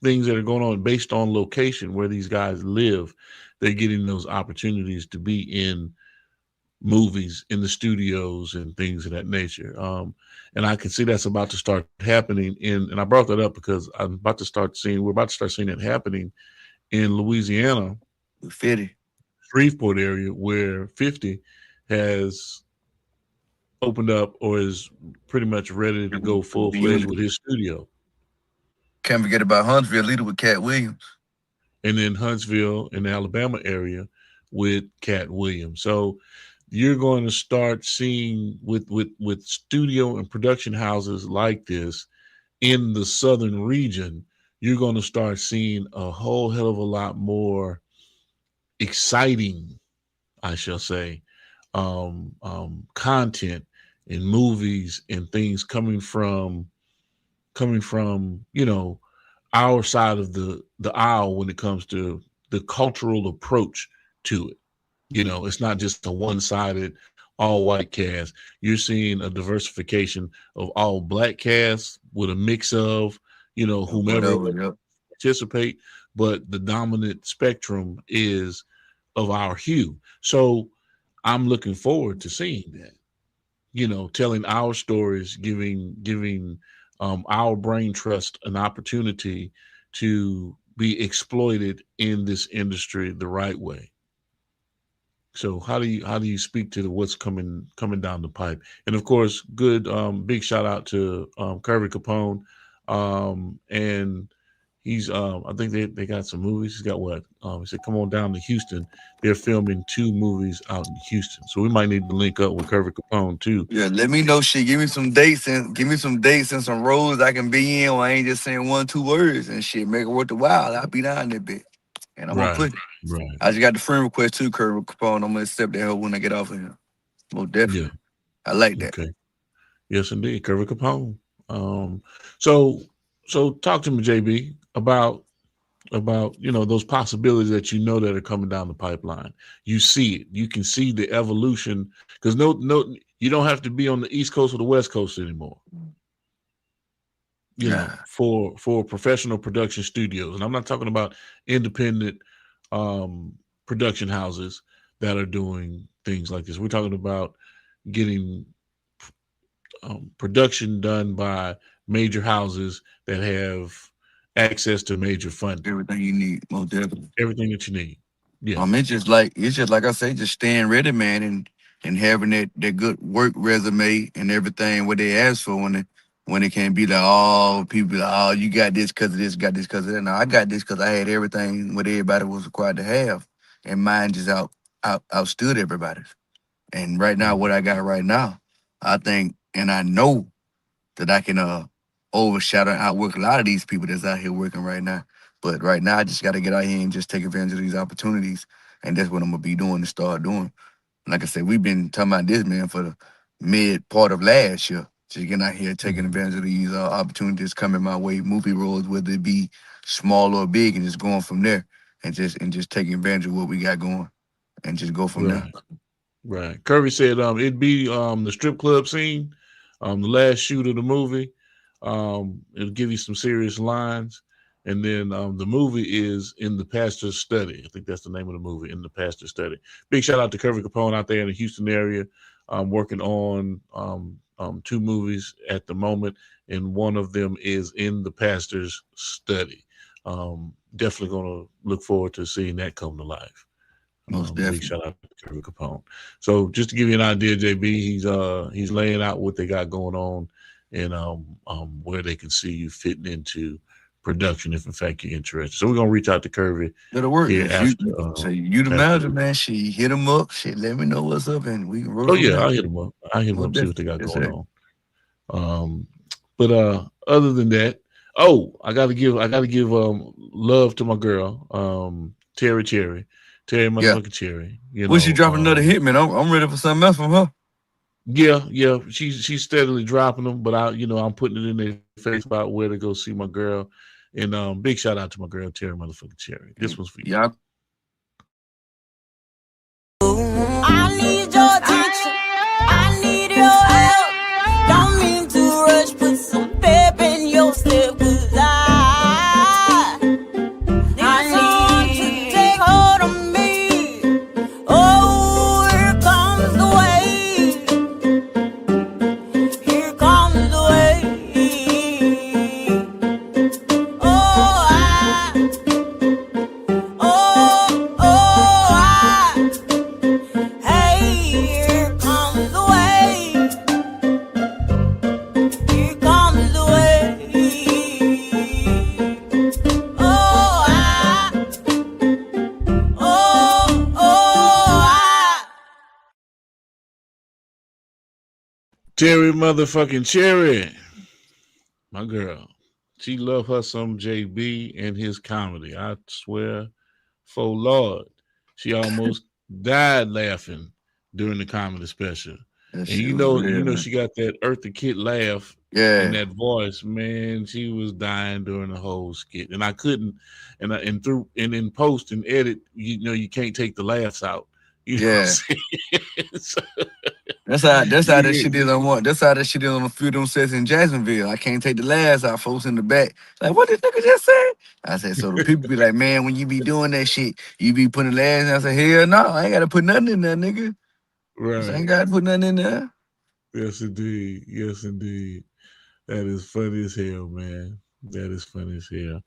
things that are going on based on location where these guys live. They're getting those opportunities to be in movies in the studios and things of that nature. And I can see that's about to start happening and I brought that up because we're about to start seeing it happening in Louisiana, With 50. Shreveport area, where 50 has opened up or is pretty much ready to go full fledged with his studio. Can't forget about Huntsville, leader with Cat Williams. And then Huntsville in the Alabama area with Cat Williams. So you're going to start seeing with studio and production houses like this in the southern region, you're going to start seeing a whole hell of a lot more exciting, I shall say, content and movies and things coming from our side of the aisle when it comes to the cultural approach to it. It's not just a one-sided all white cast. You're seeing a diversification of all black casts with a mix of whomever participate, but the dominant spectrum is of our hue. So I'm looking forward to seeing that, telling our stories, giving our brain trust an opportunity to be exploited in this industry the right way. So how do you speak to what's coming down the pipe? And of course, good big shout out to Curvy Capone, and he's I think they got some movies. He's got what he said, come on down to Houston. They're filming 2 movies out in Houston, so we might need to link up with Curvy Capone too. Yeah, let me know shit. Give me some dates and some roles I can be in where I ain't just saying 1-2 words and shit. Make it worth the while. I'll be down that bit. And I'm gonna put it. Right. I just got the friend request too, Curvy Capone. I'm gonna accept that hell when I get off of here. Most definitely. Yeah. I like that. Okay. Yes, indeed. Curvy Capone. So talk to me, JB, about those possibilities that that are coming down the pipeline. You see it. You can see the evolution because no, you don't have to be on the East Coast or the West Coast anymore. For professional production studios, and I'm not talking about independent production houses that are doing things like this. We're talking about getting production done by major houses that have access to major funding. Everything you need, most definitely. Everything that you need. Yeah. It's just like I say, just staying ready, man, and having that good work resume and everything what they ask for when it can't be like, people like, you got this because of this, got this because of that. No, I got this because I had everything what everybody was required to have, and mine just outstood everybody's. And right now, what I got right now, I think, and I know that I can overshadow and outwork a lot of these people that's out here working right now. But right now, I just got to get out here and just take advantage of these opportunities, and that's what I'm gonna be doing and start doing. Like I said, we've been talking about this, man, for the mid part of last year. Just getting out here, taking advantage of these opportunities coming my way, movie roles, whether it be small or big, and just going from there, and just taking advantage of what we got going, and just go from there. Right. Curvy said it'd be the strip club scene, the last shoot of the movie. It'll give you some serious lines. And then the movie is In the Pastor's Study. I think that's the name of the movie, In the Pastor's Study. Big shout out to Curvy Capone out there in the Houston area, working on 2 movies at the moment, and one of them is In the Pastor's Study. Definitely going to look forward to seeing that come to life. Most definitely. Big shout out to Curvy Capone. So just to give you an idea, JB, he's laying out what they got going on and where they can see you fitting into production if in fact you're interested. So we're gonna reach out to Curvy. That'll work. You the manager, man. She hit him up. She let me know what's up, and we can roll. Oh yeah, I'll hit him up. See what they got going on. But other than that, I gotta give love to my girl, Terry motherfucking Cherry. She dropping another hit, man? I'm ready for something else from her. Yeah. She's steadily dropping them, but I'm putting it in their face about where to go see my girl. And big shout out to my girl Terry motherfucking Cherry. This one's for you. Yeah. I need your attention. I need your help. Don't mean to rush, put some pep in your step, 'cause I need to take hold of me. Oh, here comes the Terry motherfucking Cherry. My girl. She love her some JB and his comedy. I swear, for Lord. She almost died laughing during the comedy special. That And shit you was know, real, man. she got that Eartha Kitt laugh in Yeah, that voice, man. She was dying during the whole skit, and I couldn't. And in post and edit, you can't take the laughs out. You know what I'm yeah. saying? So, That's how that yeah, shit is on one. That's how that shit is on a few of them sets in Jacksonville. I can't take the last out, folks in the back. Like, what this nigga just said? I said, so the people be like, man, when you be doing that shit, you be putting the last. And I said, hell no, I ain't gotta put nothing in there, nigga. I said, I ain't right. gotta put nothing in there. Yes, indeed. Yes, indeed. That is funny as hell, man. That is funny as hell.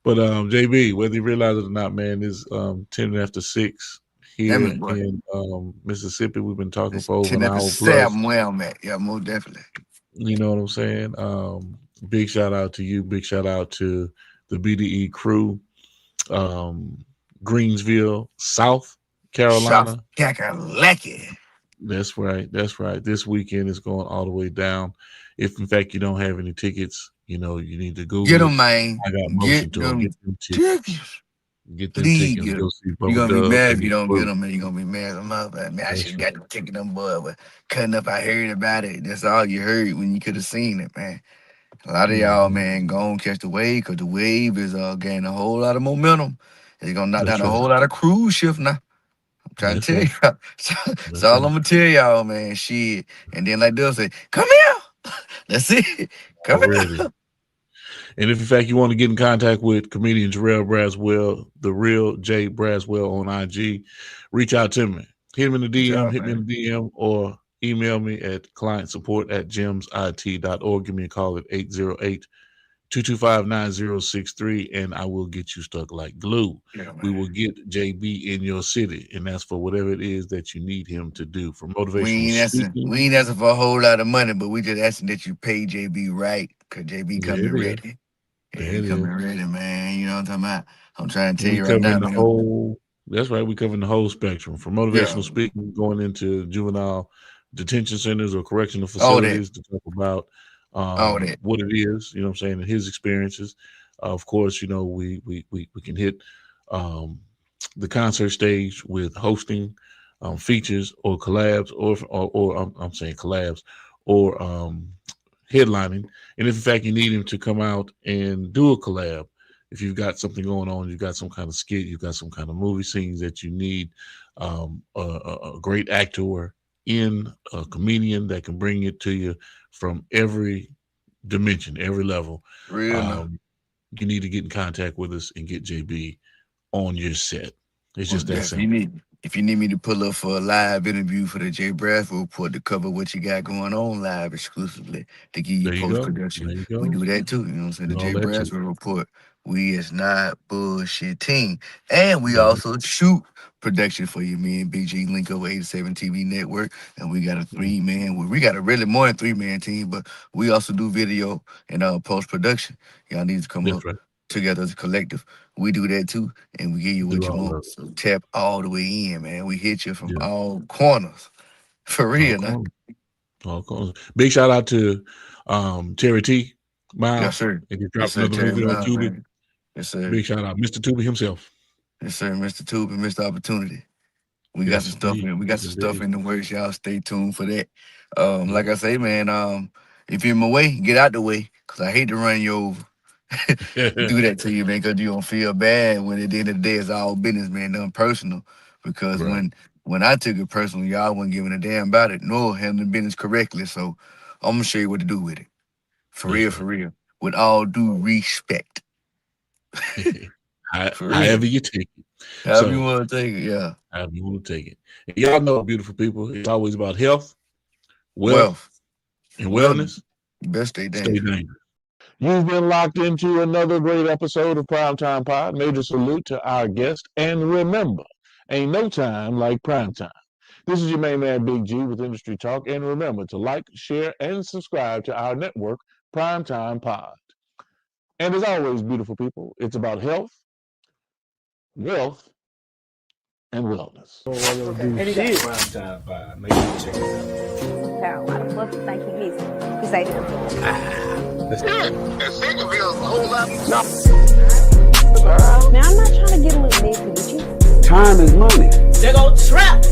But JB, whether you realize it or not, man, is 10 after 6 Damn here it, boy. in Mississippi. We've been talking It's for over 10 an after hour plus. 7 where I'm at. Yeah, most definitely. You know what I'm saying? Big shout out to you. Big shout out to the BDE crew. Um, Greensville, South South Carolina. Kakalaki. That's right. That's right. This weekend is going all the way down. If in fact you don't have any tickets, you need to Get Google it. them, man. I got motion Get to it. them Get them tickets. tickets. Get them Please tickets. get Go them. see You're Bubba gonna be Dub mad if and you his don't get crew. them, man. You're gonna be mad. I'm like, man, I That's should right. got them ticket them, boy, but cutting up, I heard about it. That's all you heard when you could have seen it, man. A lot of y'all, Mhm. man, go and catch the wave, because the wave is gaining a whole lot of momentum. It's gonna knock down That's a right. whole lot of cruise shift now. I'm trying That's to tell right. y'all. So That's all right. I'm gonna tell y'all, man, shit. And then like they'll say, come here. That's it. Come Already. here. And if in fact you want to get in contact with comedian Jerriell Braswell, the real J Braswell on IG, reach out to me. Hit him in the Good DM, job, hit me in man. the DM, or email me at clientsupport@gemsit.org. Give me a call at 808-225-9063, and I will get you stuck like glue. Yeah, We man. will get JB in your city, and that's for whatever it is that you need him to do. For We motivational ain't asking. speaking, We ain't asking for a whole lot of money, but we just asking that you pay JB right, cause JB there coming it is. ready. Yeah, There he it is. coming ready, man. You know what I'm talking about? I'm trying to tell We you right now, covering the man. whole. That's right. We covering the whole spectrum, from Yeah, motivational speaking, going into juvenile detention centers or correctional all that, facilities to talk about all that. what it is. You know what I'm saying, and his experiences. Of course, we can hit um, the concert stage with hosting features or collabs, or I'm saying collabs, or headlining. And if in fact you need him to come out and do a collab, if you've got something going on, you've got some kind of skit, you've got some kind of movie scenes that you need a great actor in, a comedian that can bring it to you from every dimension, every level. Real enough. You need to get in contact with us and get JB on your set. It's just Most that definitely. simple. If you need me to pull up for a live interview for the Jay Bradford report to cover what you got going on live exclusively to give you There you post go. production, There you we go. do that too. You know what I'm saying? The Do all Jay that too. Bradford report. We is not bullshitting. And we Right. also shoot production for you. Me and BG link over 87 TV network. And we got a 3-man. Well, we got a really more than 3-man team, but we also do video and post production. Y'all need to come That's up right. together as a collective. We do that too, and we give you Do what you all want. of it. So tap all the way in, man. We hit you from Yeah. all corners. For All real, now. corners. All corners. Big shout out to Terry T. Yes, Miles. sir. If he Yes, drops sir. another Terry movie on Miles, Tubi, man. Yes, sir. big shout out. Mr. Tubi himself. Yes, sir. Mr. Tube and Mr. Opportunity. We got Yes, some stuff indeed. in. We got Yes, some stuff indeed. in the works. Y'all stay tuned for that. Yep. Like I say, man, if you're in my way, get out the way. Cause I hate to run you over. Do that to you, man, because you don't feel bad when at the end of the day it's all business, man, nothing personal. Because Right. when I took it personal, y'all wasn't giving a damn about it, nor handling business correctly. So I'm gonna show you what to do with it. For That's real, right. for real. With all due respect. For real. However you take it. However you So, want to take it, yeah. however you want to take it. And y'all know, beautiful people, it's always about health, wealth, Wealth. and Wealth. wellness. Best stay Stay dangerous. dangerous. You've been locked into another great episode of Primetime Pod. Major salute to our guest. And remember, ain't no time like primetime. This is your main man, Big G, with Industry Talk. And remember to like, share, and subscribe to our network, Primetime Pod. And as always, beautiful people, it's about health, wealth, and wellness. Don't want to do shit. Prime time vibe. Make sure you check it out. Got a lot of much do you think he misses besides him? And second feels a whole lot. Now, I'm not trying to get a little messy with you. Time is money. They go trap.